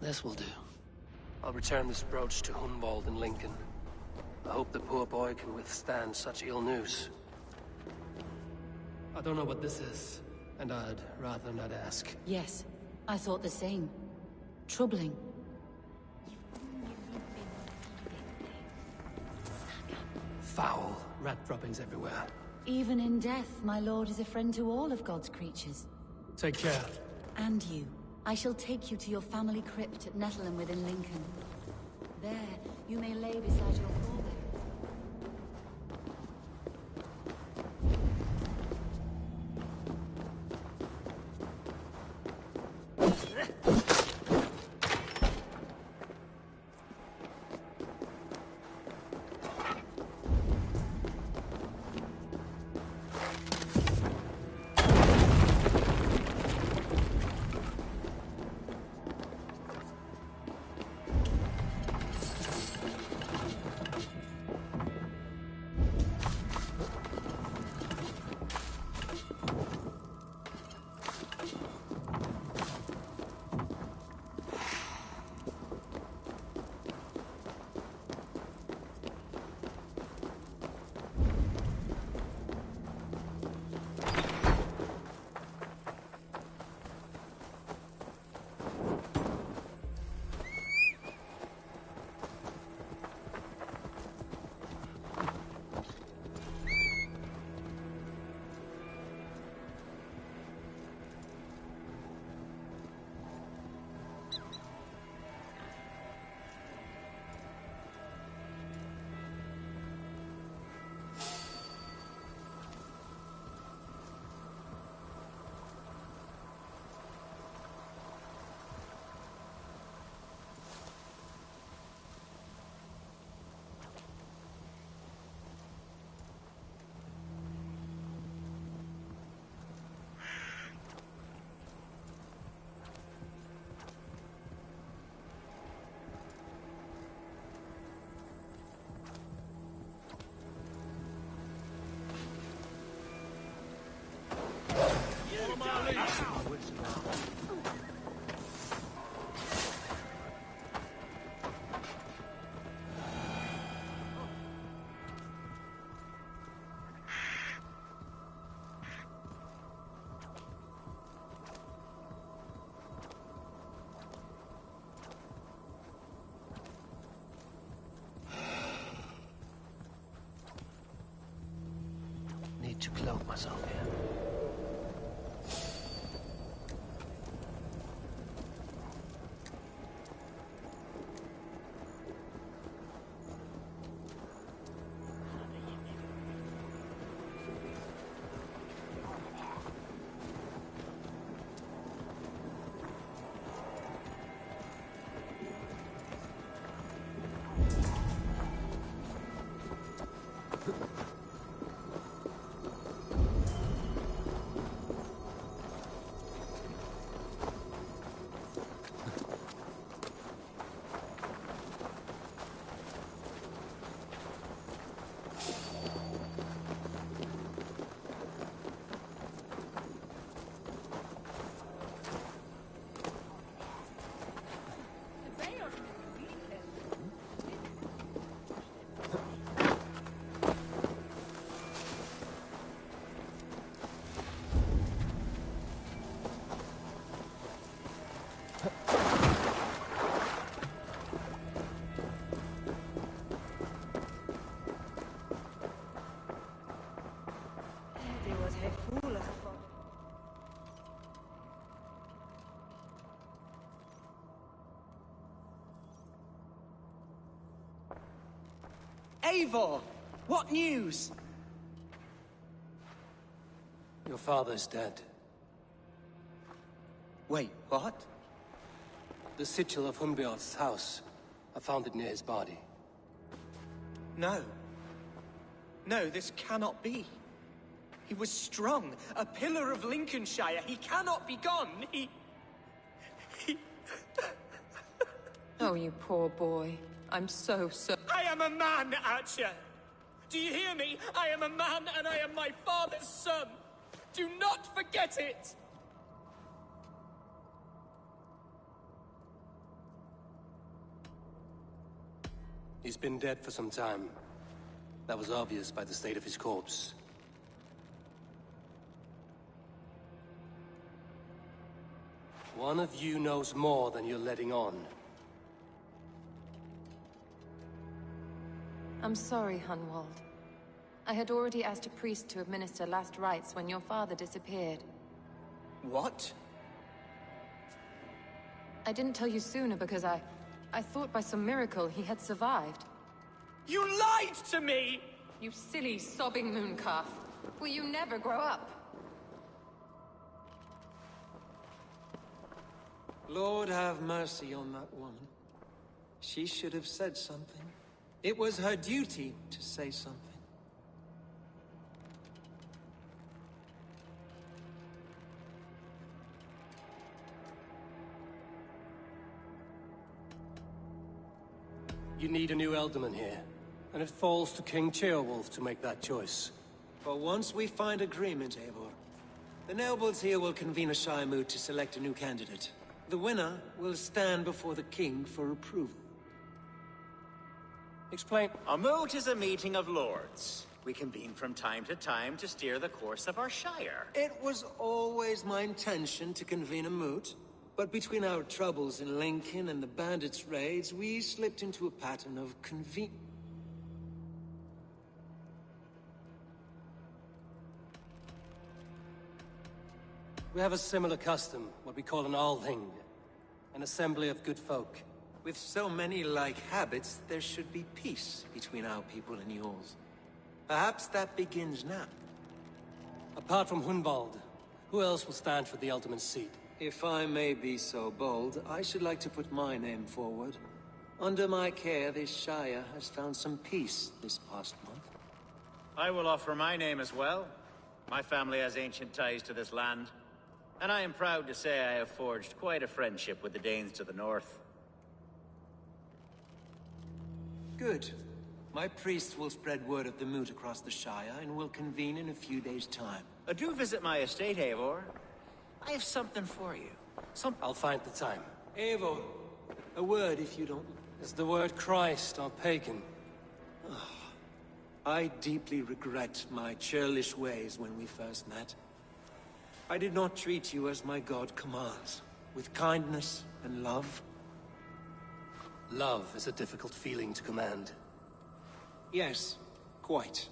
This will do. I'll return this brooch to Hunwald in Lincoln. I hope the poor boy can withstand such ill news. I don't know what this is, and I'd rather not ask. Yes, I thought the same. Troubling. Foul. Rat droppings everywhere. Even in death, my lord is a friend to all of God's creatures. Take care. And you. I shall take you to your family crypt at Nettleton within Lincoln. There, you may lay beside your forebear. Need to cloak myself here. Eivor! What news? Your father's dead. Wait, what? The sigil of Hunbeorth's house. I found it near his body. No. No, this cannot be. He was strong, a pillar of Lincolnshire. He cannot be gone. He... Oh, you poor boy. I'm so... I am a man, Archer! Do you hear me? I am a man and I am my father's son. Do not forget it! He's been dead for some time. That was obvious by the state of his corpse. One of you knows more than you're letting on. I'm sorry, Hunwald. I had already asked a priest to administer last rites when your father disappeared. What? I didn't tell you sooner because I thought by some miracle he had survived. You lied to me! You silly, sobbing mooncalf. Will you never grow up? Lord have mercy on that woman. She should have said something. It was her duty to say something. You need a new Elderman here, and it falls to King Ceolwulf to make that choice. But once we find agreement, Eivor, the nobles here will convene a Shire moot to select a new candidate. The winner will stand before the king for approval. Explain. A moot is a meeting of lords. We convene from time to time to steer the course of our shire. It was always my intention to convene a moot, but between our troubles in Lincoln and the bandits' raids, we slipped into a pattern of We have a similar custom, what we call an Althing, an assembly of good folk. With so many like habits, there should be peace between our people and yours. Perhaps that begins now. Apart from Hunwald, who else will stand for the Elderman's seat? If I may be so bold, I should like to put my name forward. Under my care, this Shire has found some peace this past month. I will offer my name as well. My family has ancient ties to this land, and I am proud to say I have forged quite a friendship with the Danes to the north. Good. My priests will spread word of the moot across the Shire, and will convene in a few days' time. Do visit my estate, Eivor. I have something for you. I'll find the time. Eivor, a word if you don't... Is the word Christ or pagan? I deeply regret my churlish ways when we first met. I did not treat you as my god commands, with kindness and love. Love is a difficult feeling to command. Yes, quite.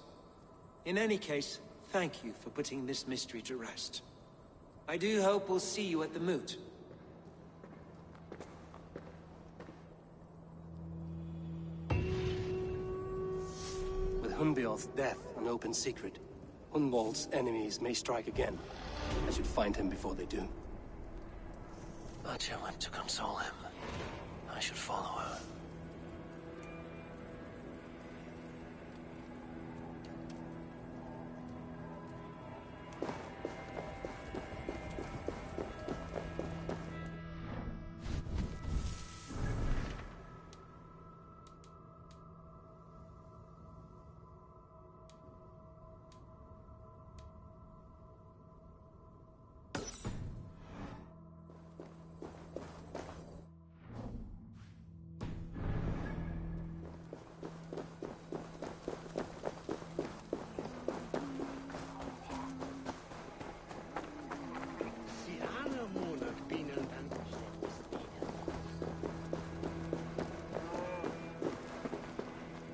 In any case, thank you for putting this mystery to rest. I do hope we'll see you at the moot. With Hunbeorth's death an open secret, Hunwald's enemies may strike again. I should find him before they do. Archer went to console him. I should follow her.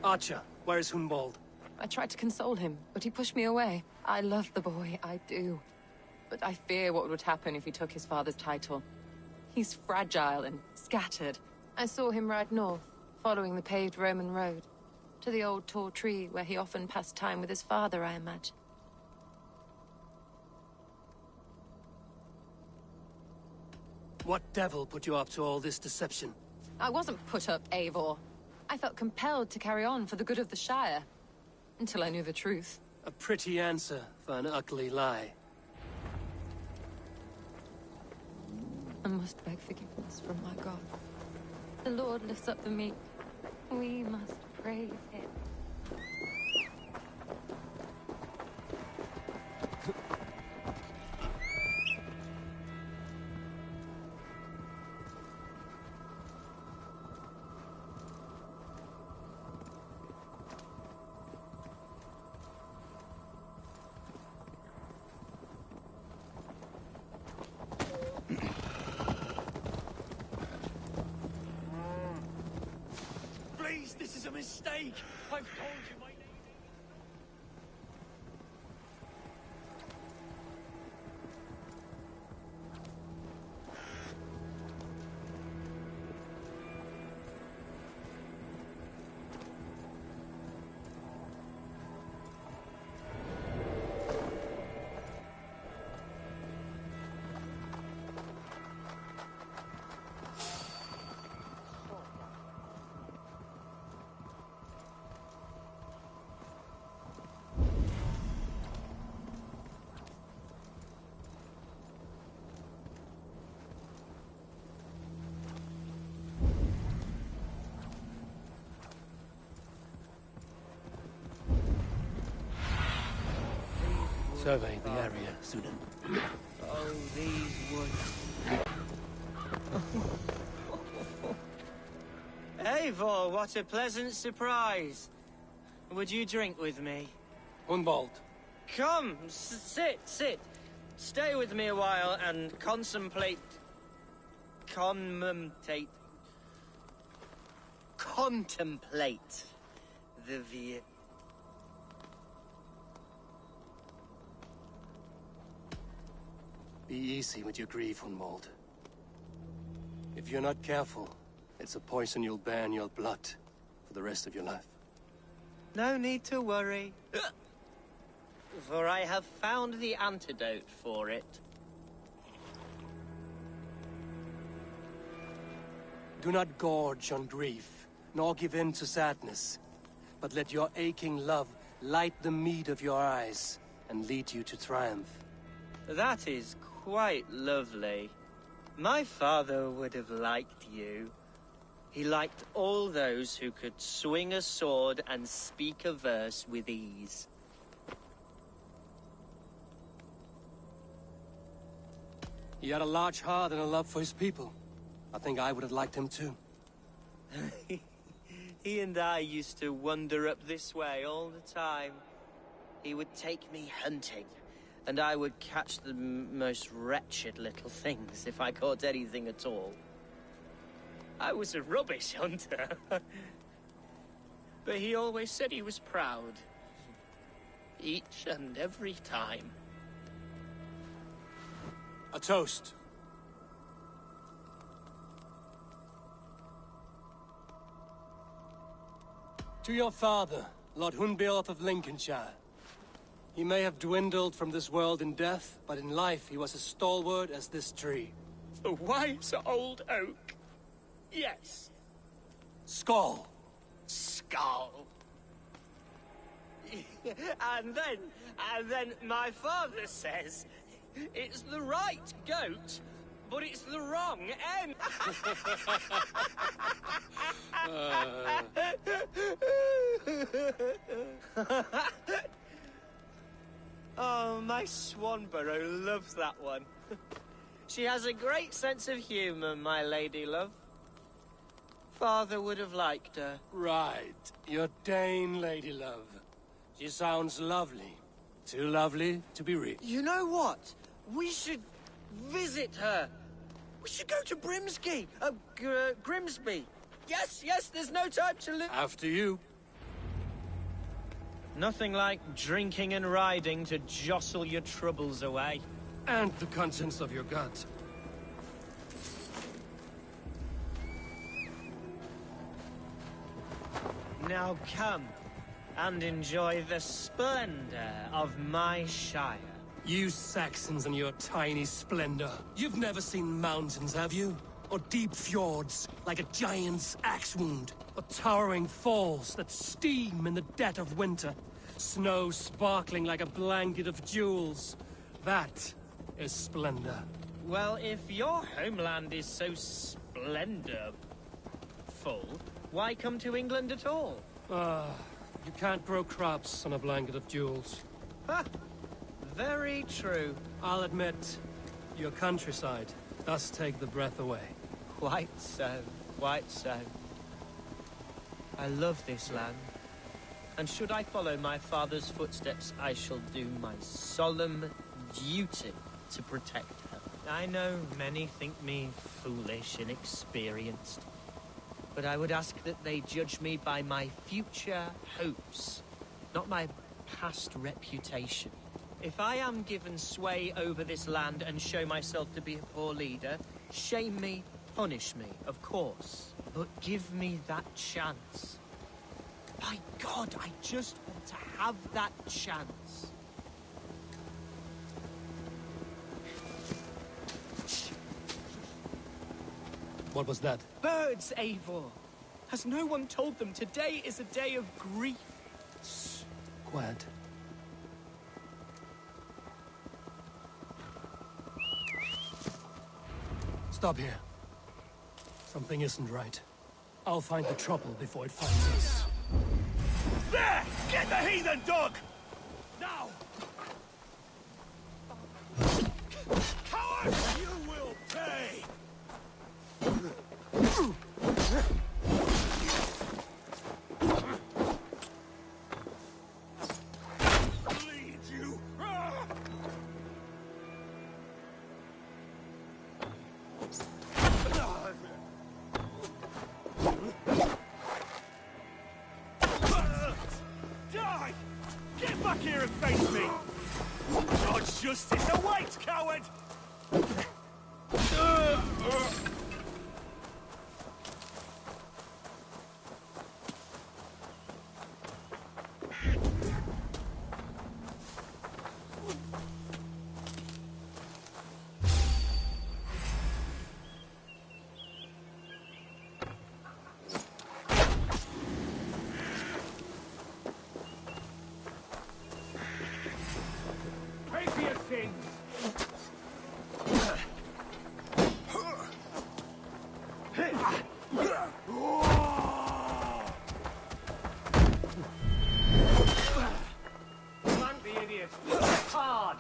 Archer, where is Hunwald? I tried to console him, but he pushed me away. I love the boy, I do. But I fear what would happen if he took his father's title. He's fragile and scattered. I saw him ride north, following the paved Roman road. To the old tall tree where he often passed time with his father, I imagine. What devil put you up to all this deception? I wasn't put up, Eivor. I felt compelled to carry on for the good of the Shire. Until I knew the truth. A pretty answer for an ugly lie. I must beg forgiveness from my God. The Lord lifts up the meek. We must praise him. a mistake. I've told you my name. Survey the area, Sudan. Oh, these woods. Eivor, what a pleasant surprise. Would you drink with me? Hunwald. Come, sit. Stay with me a while and contemplate the view. Be easy with your grief, Hunwald. If you're not careful, it's a poison you'll bear in your blood for the rest of your life. No need to worry. For I have found the antidote for it. Do not gorge on grief, nor give in to sadness, but let your aching love light the mead of your eyes and lead you to triumph. That is quite lovely. My father would have liked you. He liked all those who could swing a sword and speak a verse with ease. He had a large heart and a love for his people. I think I would have liked him too. He and I used to wander up this way all the time. He would take me hunting, and I would catch the most wretched little things if I caught anything at all. I was a rubbish hunter. But he always said he was proud. Each and every time. A toast. To your father, Lord Hunbeorth of Lincolnshire. He may have dwindled from this world in death, but in life he was as stalwart as this tree. A wise old oak. Yes. Skull. Skull. And then my father says, it's the right goat, but it's the wrong end. Oh, my Swanborough loves that one. She has a great sense of humor, my lady love. Father would have liked her. Right. Your Dane lady love. She sounds lovely. Too lovely to be real. You know what? We should visit her. We should go to Grimsby. Yes, there's no time to live. After you. Nothing like drinking and riding to jostle your troubles away. And the contents of your gut. Now come and enjoy the splendor of my shire. You Saxons and your tiny splendor. You've never seen mountains, have you? Or deep fjords, like a giant's axe wound. Or towering falls that steam in the dead of winter. Snow sparkling like a blanket of jewels. That is splendor. Well, if your homeland is so splendorful, why come to England at all? You can't grow crops on a blanket of jewels. Ha! Very true. I'll admit, your countryside does take the breath away. Quite so, quite so. I love this land. And should I follow my father's footsteps, I shall do my solemn duty to protect her. I know many think me foolish, inexperienced. but I would ask that they judge me by my future hopes, not my past reputation. If I am given sway over this land and show myself to be a poor leader, shame me, punish me, of course. But give me that chance. By God, I just want to have that chance. What was that? Birds, Eivor! Has no one told them today is a day of grief? Quiet. Stop here. Something isn't right. I'll find the trouble before it finds us. There! Get the heathen dog! Now! Coward! You will pay! Bleed you! Die! Get back here and face me! God's justice awaits, coward! Pay for your sins! Flank the idiot! Hard!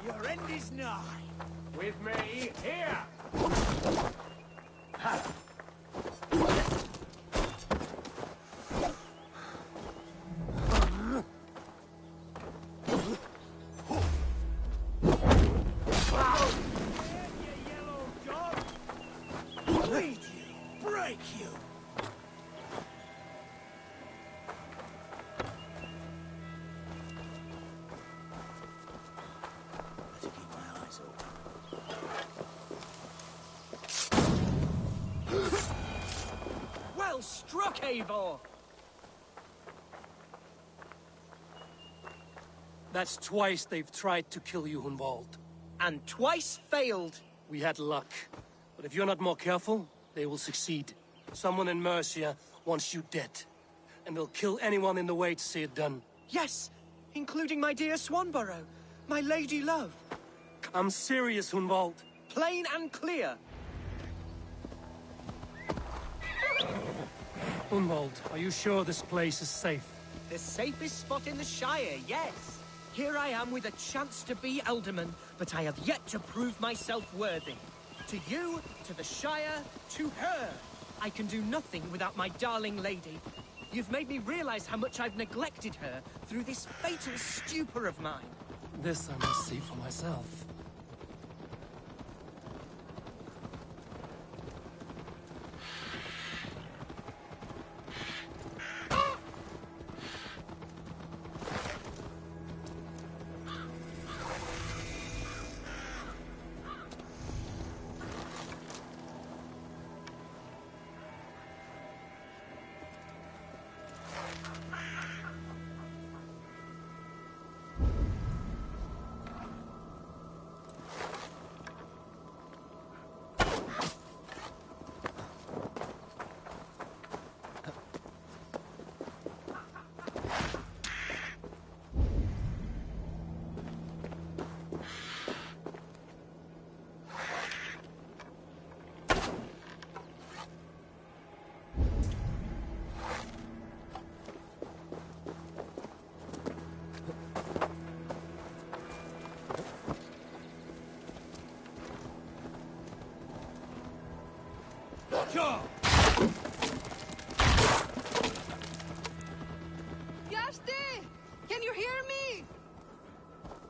Your end is nigh. With me, here! Bleed you! Break you! Better keep my eyes open. Well struck, Eivor! That's twice they've tried to kill you, Hunwald. And twice failed. We had luck. But if you're not more careful, they will succeed. Someone in Mercia wants you dead. And they'll kill anyone in the way to see it done. Yes, including my dear Swanborough, my lady love. I'm serious, Hunwald. Plain and clear. Hunwald, are you sure this place is safe? The safest spot in the Shire, yes. Here I am with a chance to be Alderman, but I have yet to prove myself worthy. To you, to the Shire, to her. I can do nothing without my darling lady. You've made me realize how much I've neglected her through this fatal stupor of mine. This I must see for myself.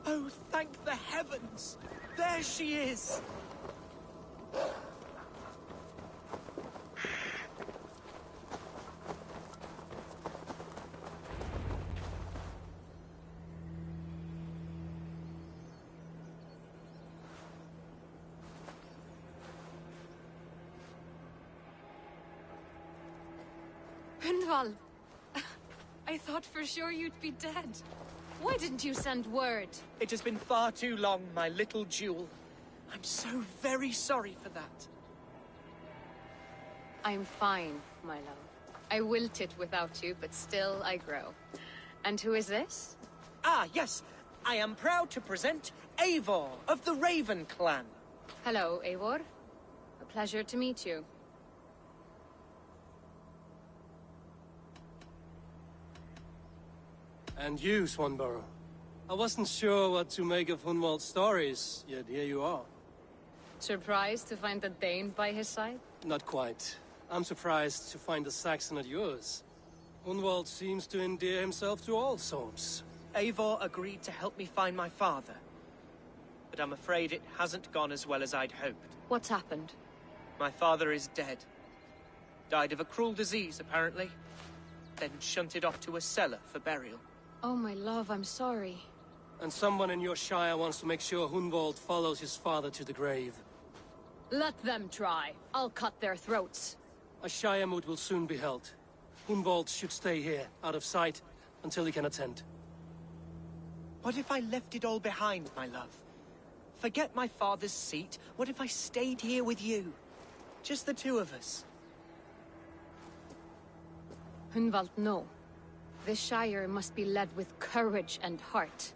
Oh, thank the heavens! There she is! Hundvald! I thought for sure you'd be dead. Why didn't you send word? It has been far too long, my little jewel. I'm so very sorry for that. I'm fine, my love. I wilted without you, but still I grow. And who is this? Ah, yes. I am proud to present Eivor of the Raven clan. Hello, Eivor. A pleasure to meet you. And you, Swanborough. I wasn't sure what to make of Hunwald's stories, yet here you are. Surprised to find a Dane by his side? Not quite. I'm surprised to find a Saxon at yours. Hunwald seems to endear himself to all sorts. Eivor agreed to help me find my father. But I'm afraid it hasn't gone as well as I'd hoped. What's happened? My father is dead. Died of a cruel disease, apparently. Then shunted off to a cellar for burial. Oh, my love, I'm sorry. And someone in your shire wants to make sure Hunwald follows his father to the grave. Let them try. I'll cut their throats. A shire moot will soon be held. Hunwald should stay here, out of sight, until he can attend. What if I left it all behind, my love? Forget my father's seat. What if I stayed here with you? Just the two of us. Hunwald, no. This Shire must be led with courage and heart.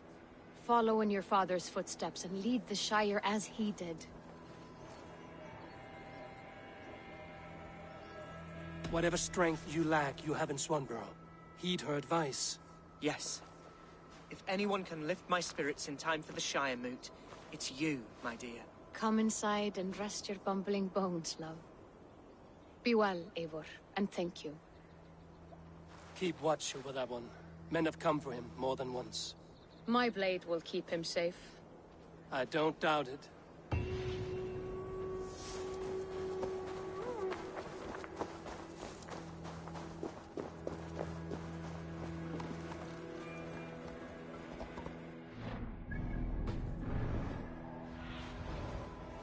Follow in your father's footsteps and lead the Shire as he did. Whatever strength you lack, you have in Swanborough. Heed her advice. Yes. If anyone can lift my spirits in time for the Shire moot, it's you, my dear. Come inside and rest your bumbling bones, love. Be well, Eivor, and thank you. Keep watch over that one. Men have come for him more than once. My blade will keep him safe. I don't doubt it.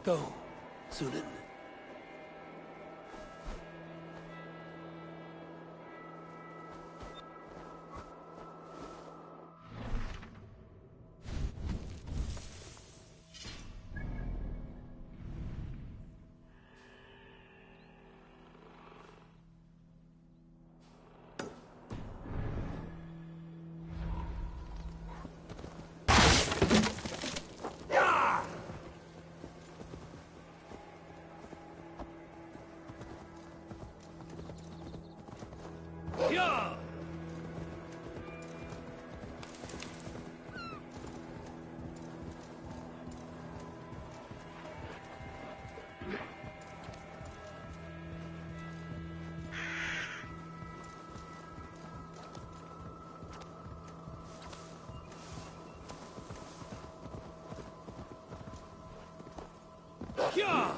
Go, Zulin. Yeah!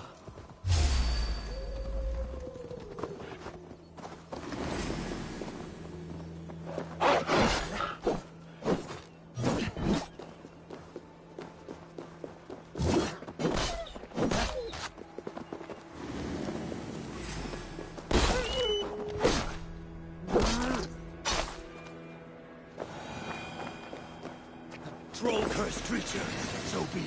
Troll-cursed creature, so be it.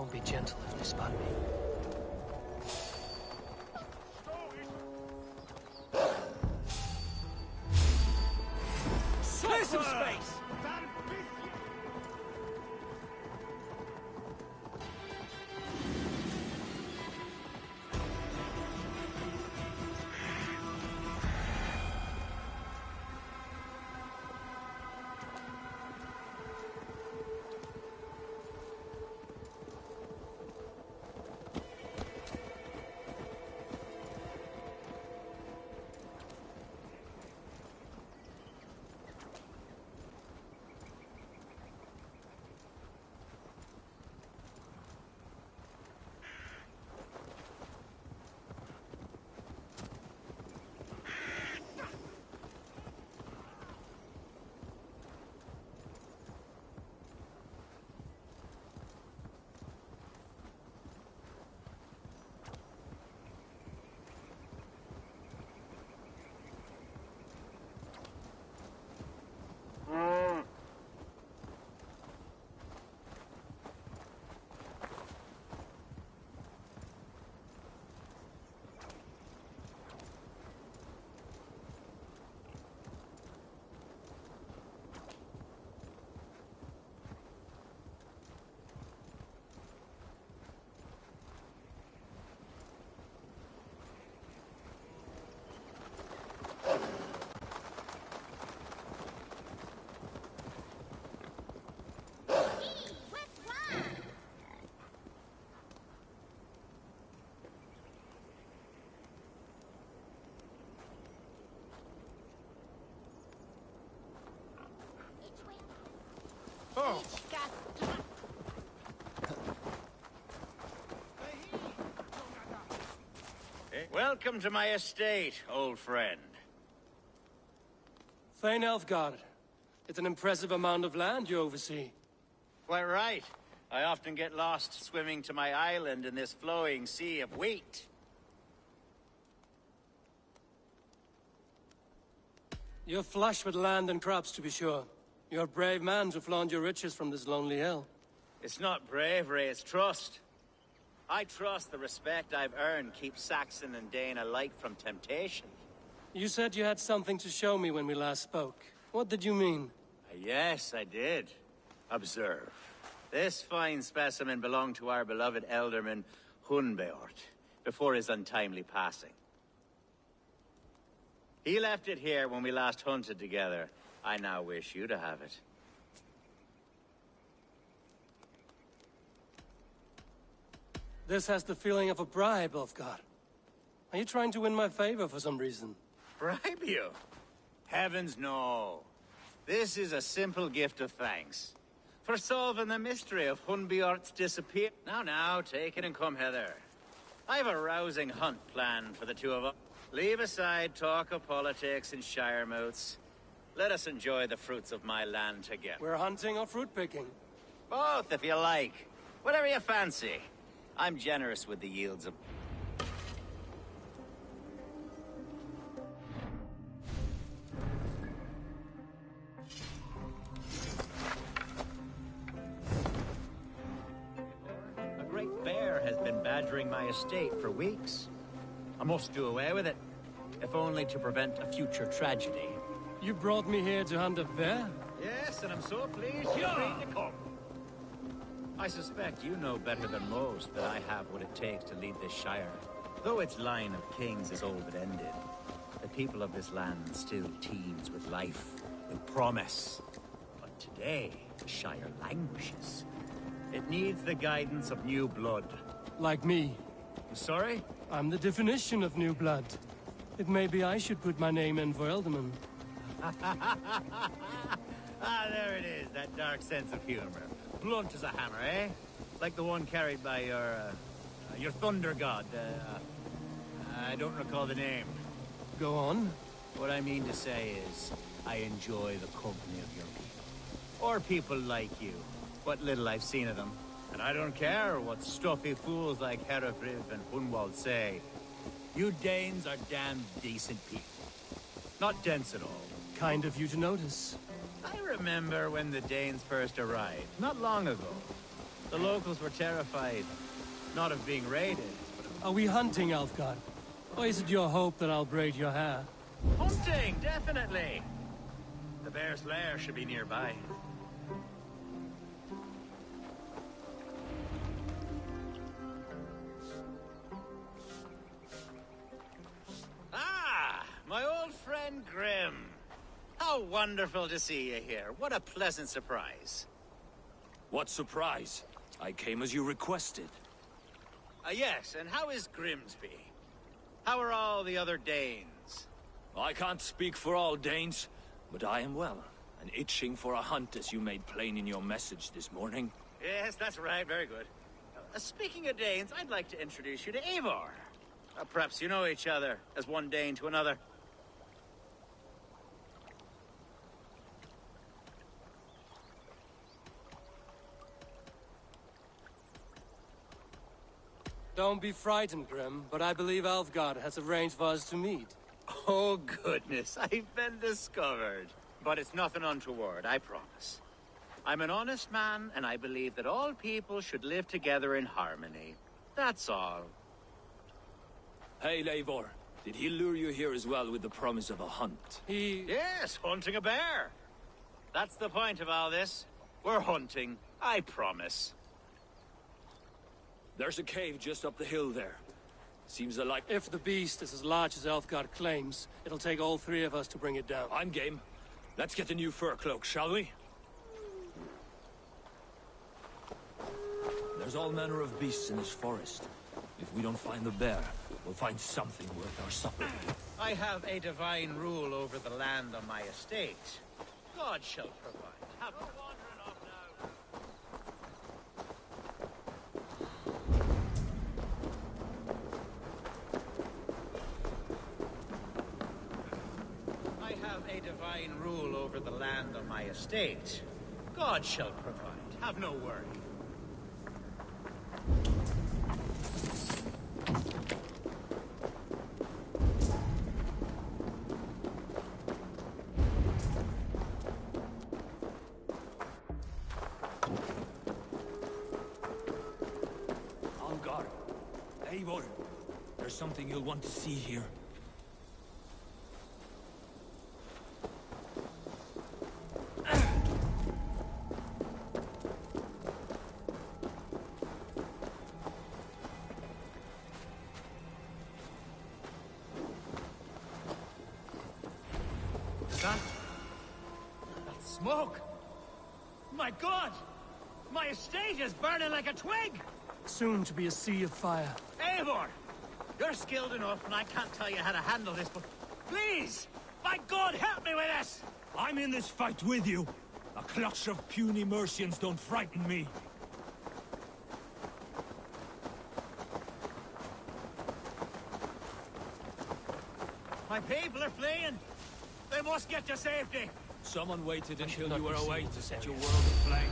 Won't be gentle if they spot me. Clear some space! Oh. Welcome to my estate, old friend. Thane Elfgard. It's an impressive amount of land you oversee. Quite right. I often get lost swimming to my island in this flowing sea of wheat. You're flush with land and crops, to be sure. You're a brave man to flaunt your riches from this lonely hill. It's not bravery, it's trust. I trust the respect I've earned keeps Saxon and Dane alike from temptation. You said you had something to show me when we last spoke. What did you mean? Yes, I did. Observe. This fine specimen belonged to our beloved elderman, Hunbeort, before his untimely passing. He left it here when we last hunted together. I now wish you to have it. This has the feeling of a bribe, Ulfgar. Are you trying to win my favor for some reason? Bribe you? Heavens no. This is a simple gift of thanks. For solving the mystery of Hunbeort's disappearance. Now, take it and come hither. I have a rousing hunt planned for the two of us. Leave aside talk of politics and shire moats. Let us enjoy the fruits of my land together. We're hunting or fruit picking? Both, if you like. Whatever you fancy. I'm generous with the yields of... A great bear has been badgering my estate for weeks. I must do away with it, if only to prevent a future tragedy. You brought me here to hunt a bear? Yes, and I'm so pleased you're free to come. I suspect you know better than most that I have what it takes to lead this shire. Though its line of kings is old but ended, the people of this land still teems with life, with promise. But today, the shire languishes. It needs the guidance of new blood. Like me. I'm sorry? I'm the definition of new blood. It may be I should put my name in for Elderman. Ah, there it is, that dark sense of humor. Blunt as a hammer, eh? Like the one carried by your thunder god. I don't recall the name. Go on. What I mean to say is, I enjoy the company of your people. Or people like you. What little I've seen of them. And I don't care what stuffy fools like Herefriv and Hunwald say. You Danes are damn decent people. Not dense at all. Kind of you to notice. I remember when the Danes first arrived, not long ago. The locals were terrified. Not of being raided, but of... Are we hunting, Elfgard? Or is it your hope that I'll braid your hair? Hunting, definitely! The bear's lair should be nearby. Ah! My old friend Grim. How wonderful to see you here. What a pleasant surprise. What surprise? I came as you requested. Yes, and how is Grimsby? How are all the other Danes? I can't speak for all Danes, but I am well, and itching for a hunt as you made plain in your message this morning. Yes, that's right. Very good. Speaking of Danes, I'd like to introduce you to Eivor. Perhaps you know each other, as one Dane to another. Don't be frightened, Grim, but I believe Alfgard has arranged for us to meet. Oh, goodness, I've been discovered. But it's nothing untoward, I promise. I'm an honest man, and I believe that all people should live together in harmony. That's all. Hey, Eivor. Did he lure you here as well with the promise of a hunt? Yes, hunting a bear. That's the point of all this. We're hunting, I promise. There's a cave just up the hill there. Seems like... If the beast is as large as Elfgard claims, it'll take all three of us to bring it down. I'm game. Let's get the new fur cloak, shall we? There's all manner of beasts in this forest. If we don't find the bear, we'll find something worth our supper. I have a divine rule over the land on my estate. God shall provide. Have no wandering off now. I have a divine rule over the land on my estate. God shall provide. Have no worry. Eivor, there's something you'll want to see here. That smoke! My God! My estate is burning like a twig! Soon to be a sea of fire. Eivor! You're skilled enough, and I can't tell you how to handle this, but please! My God, help me with this! I'm in this fight with you. A clutch of puny Mercians don't frighten me. My people are fleeing! They must get to safety! Someone waited until you were away to set your world aflame.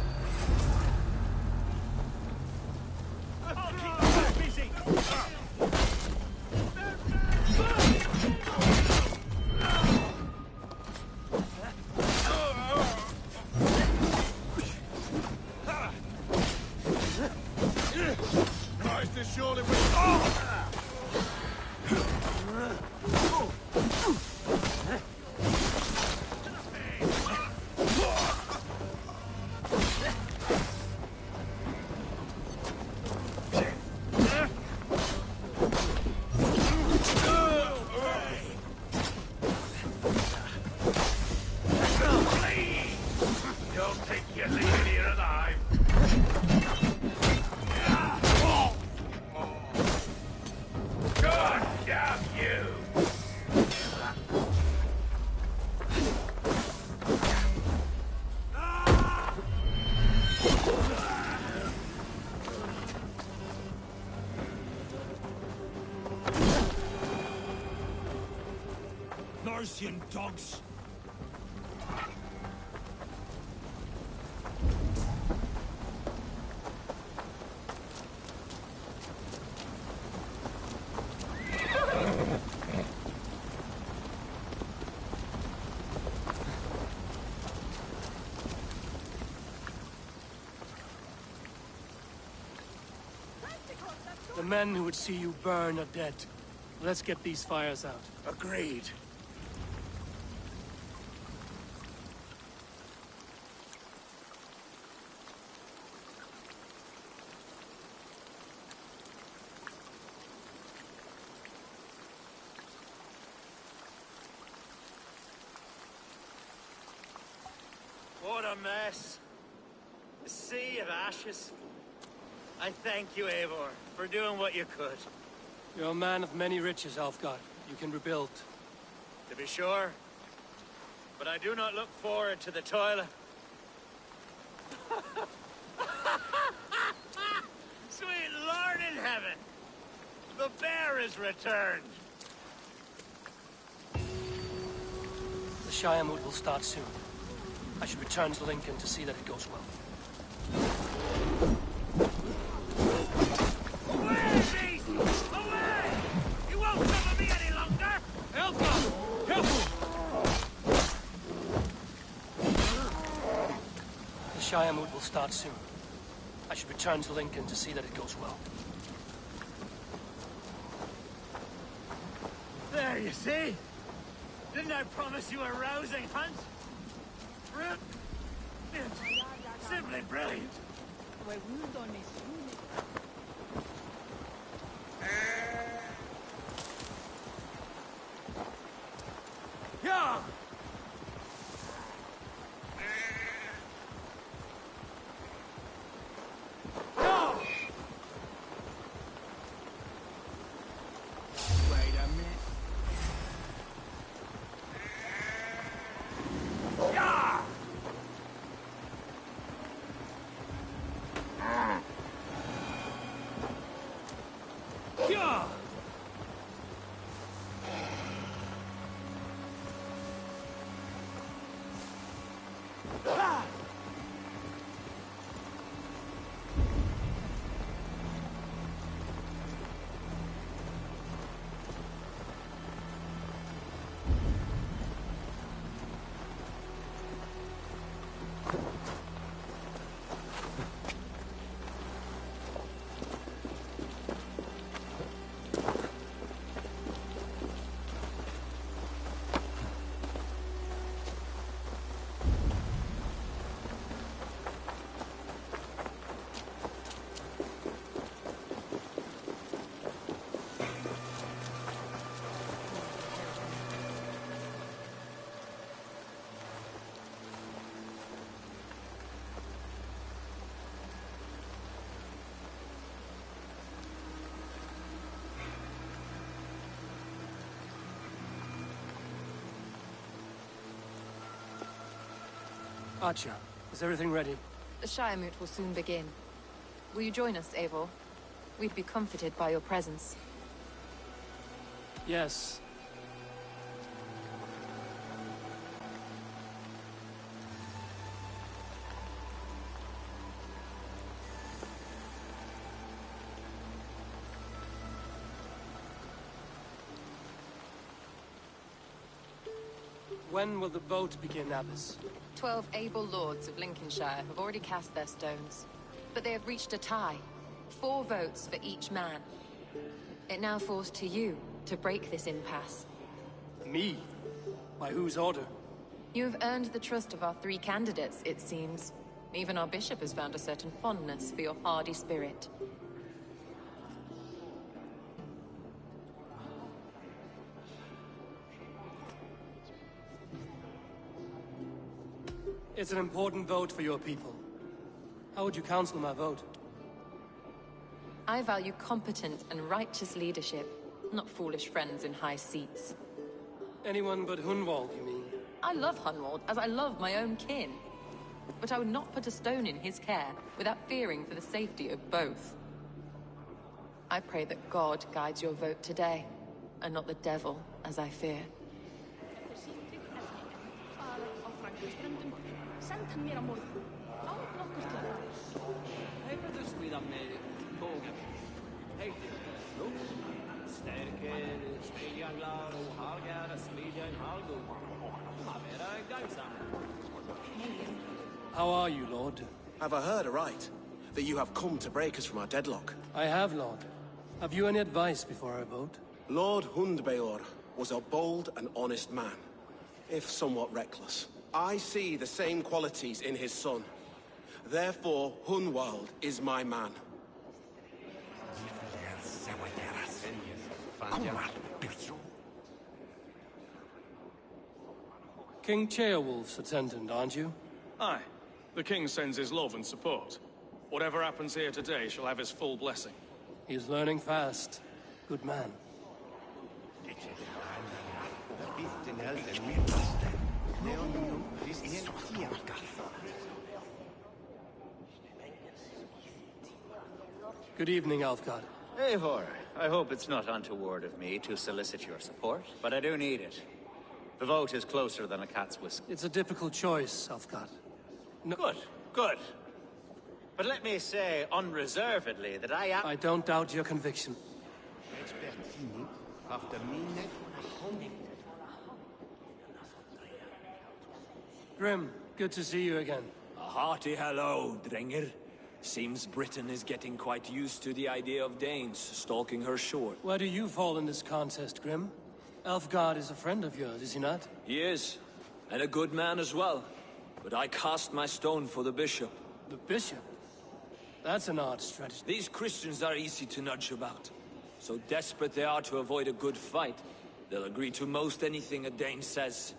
I'll keep you busy! Christ, this surely will... Don't think you're leaving here alive! God damn you! Mercian dogs! The men who would see you burn are dead. Let's get these fires out. Agreed. What a mess. A sea of ashes. I thank you, Eivor, for doing what you could. You're a man of many riches, Alfgard. You can rebuild. To be sure. But I do not look forward to the toil. Sweet Lord in heaven! The bear is returned! The Shiremoot will start soon. I should return to Lincoln to see that it goes well. Away, beast! Away! You won't cover me any longer! Help us! Help! The Shiremoot will start soon. I should return to Lincoln to see that it goes well. There, you see? Didn't I promise you a rousing hunt? Simply brilliant. Yeah! Archer, is everything ready? The Shiremoot will soon begin. Will you join us, Eivor? We'd be comforted by your presence. Yes. When will the vote begin, Abbess? 12 able lords of Lincolnshire have already cast their stones. But they have reached a tie. 4 votes for each man. It now falls to you to break this impasse. Me? By whose order? You have earned the trust of our 3 candidates, it seems. Even our bishop has found a certain fondness for your hardy spirit. It's an important vote for your people. How would you counsel my vote? I value competent and righteous leadership, not foolish friends in high seats. Anyone but Hunwald, you mean? I love Hunwald, as I love my own kin. But I would not put a stone in his care without fearing for the safety of both. I pray that God guides your vote today, and not the devil, as I fear. How are you, Lord? Have I heard aright? That you have come to break us from our deadlock? I have, Lord. Have you any advice before I vote? Lord Hundbeor was a bold and honest man, if somewhat reckless. I see the same qualities in his son. Therefore, Hunwald is my man. King Ceolwulf's attendant, aren't you? Aye. The king sends his love and support. Whatever happens here today shall have his full blessing. He's learning fast. Good man. Good evening, Alfgard. Eivor, I hope it's not untoward of me to solicit your support, but I do need it. The vote is closer than a cat's whisker. It's a difficult choice, Alfgard. No. Good. But let me say unreservedly that I am... I don't doubt your conviction. Grim, good to see you again. A hearty hello, Drenger. Seems Britain is getting quite used to the idea of Danes stalking her shore. Where do you fall in this contest, Grim? Elfgard is a friend of yours, is he not? He is, and a good man as well. But I cast my stone for the bishop. The bishop? That's an odd strategy. These Christians are easy to nudge about. So desperate they are to avoid a good fight, they'll agree to most anything a Dane says.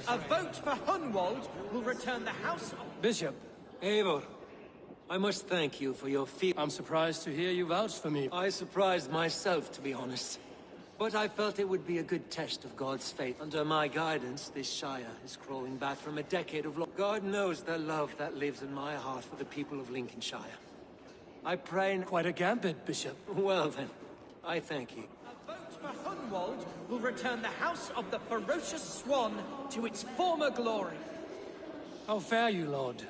A vote for Hunwald will return the house... Bishop, Eivor, I must thank you for your I'm surprised to hear you vouch for me. I surprised myself, to be honest. But I felt it would be a good test of God's faith. Under my guidance, this Shire is crawling back from a decade of love. God knows the love that lives in my heart for the people of Lincolnshire. I pray... Quite a gambit, Bishop. Well then, I thank you. A vote for Hunwald will return the House of the Ferocious Swan to its former glory. How fare you, Lord?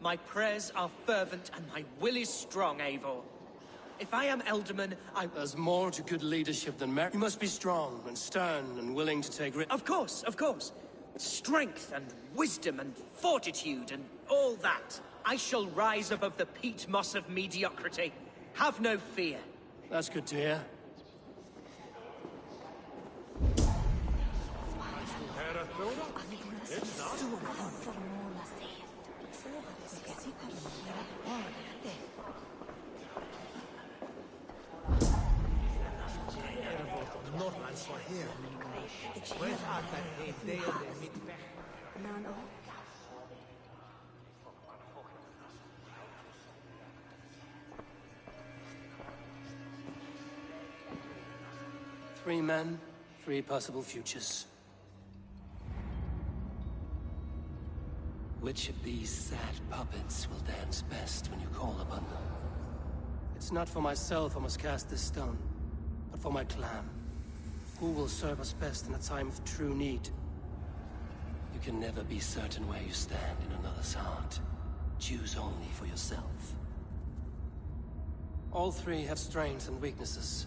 My prayers are fervent and my will is strong, Eivor. If I am Elderman, There's more to good leadership than merit. You must be strong and stern and willing to take risks. Of course. Strength and wisdom and fortitude and all that. I shall rise above the peat moss of mediocrity. Have no fear. That's good to hear. Three men, three possible futures. Which of these sad puppets will dance best when you call upon them? It's not for myself I must cast this stone, but for my clan. Who will serve us best in a time of true need? You can never be certain where you stand in another's heart. Choose only for yourself. All three have strengths and weaknesses.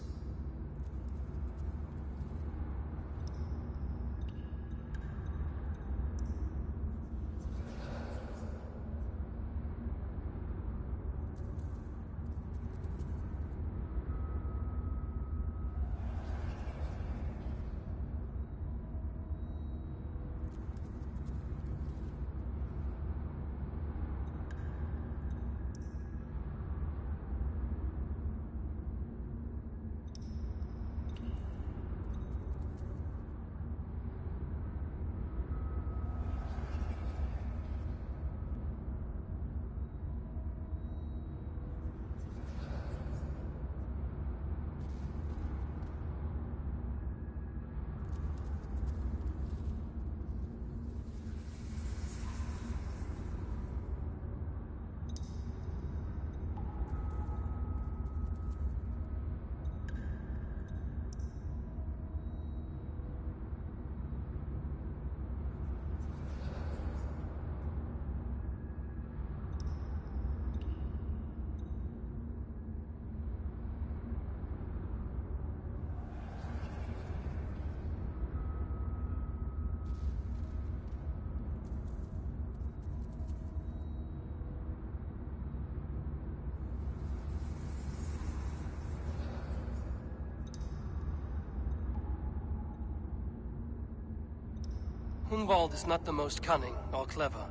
Hunwald is not the most cunning or clever,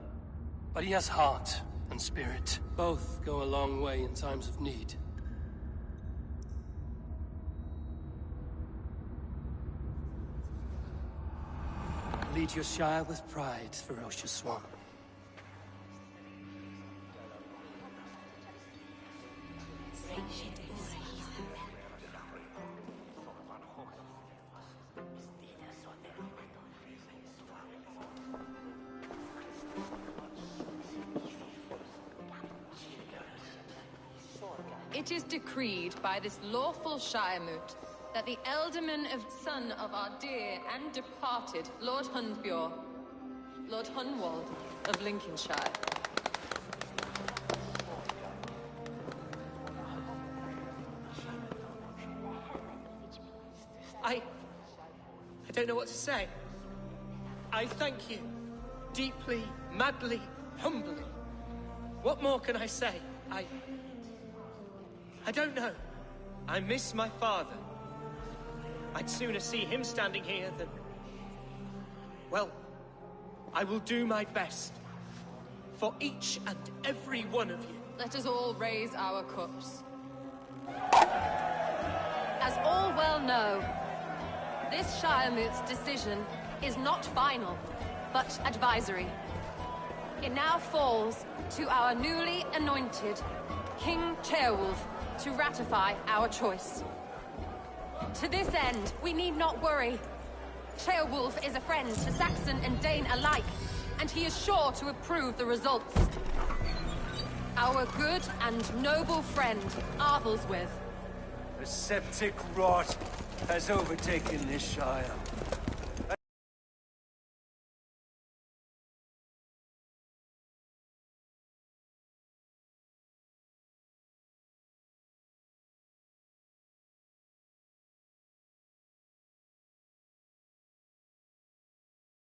but he has heart and spirit. Both go a long way in times of need. Lead your Shire with pride, ferocious Swan. It is decreed by this lawful Shiremoot that the Elderman son of our dear and departed Lord Hundbjorn, Lord Hunwald of Lincolnshire. I don't know what to say. I thank you. Deeply, madly, humbly. What more can I say? I don't know. I miss my father. I'd sooner see him standing here than... Well, I will do my best. For each and every one of you. Let us all raise our cups. As all well know, this Shiremoot's decision is not final, but advisory. It now falls to our newly anointed King Ceolwulf to ratify our choice. To this end, we need not worry. Ceolwulf is a friend to Saxon and Dane alike, and he is sure to approve the results. Our good and noble friend, Arthelswith. The septic rot has overtaken this Shire.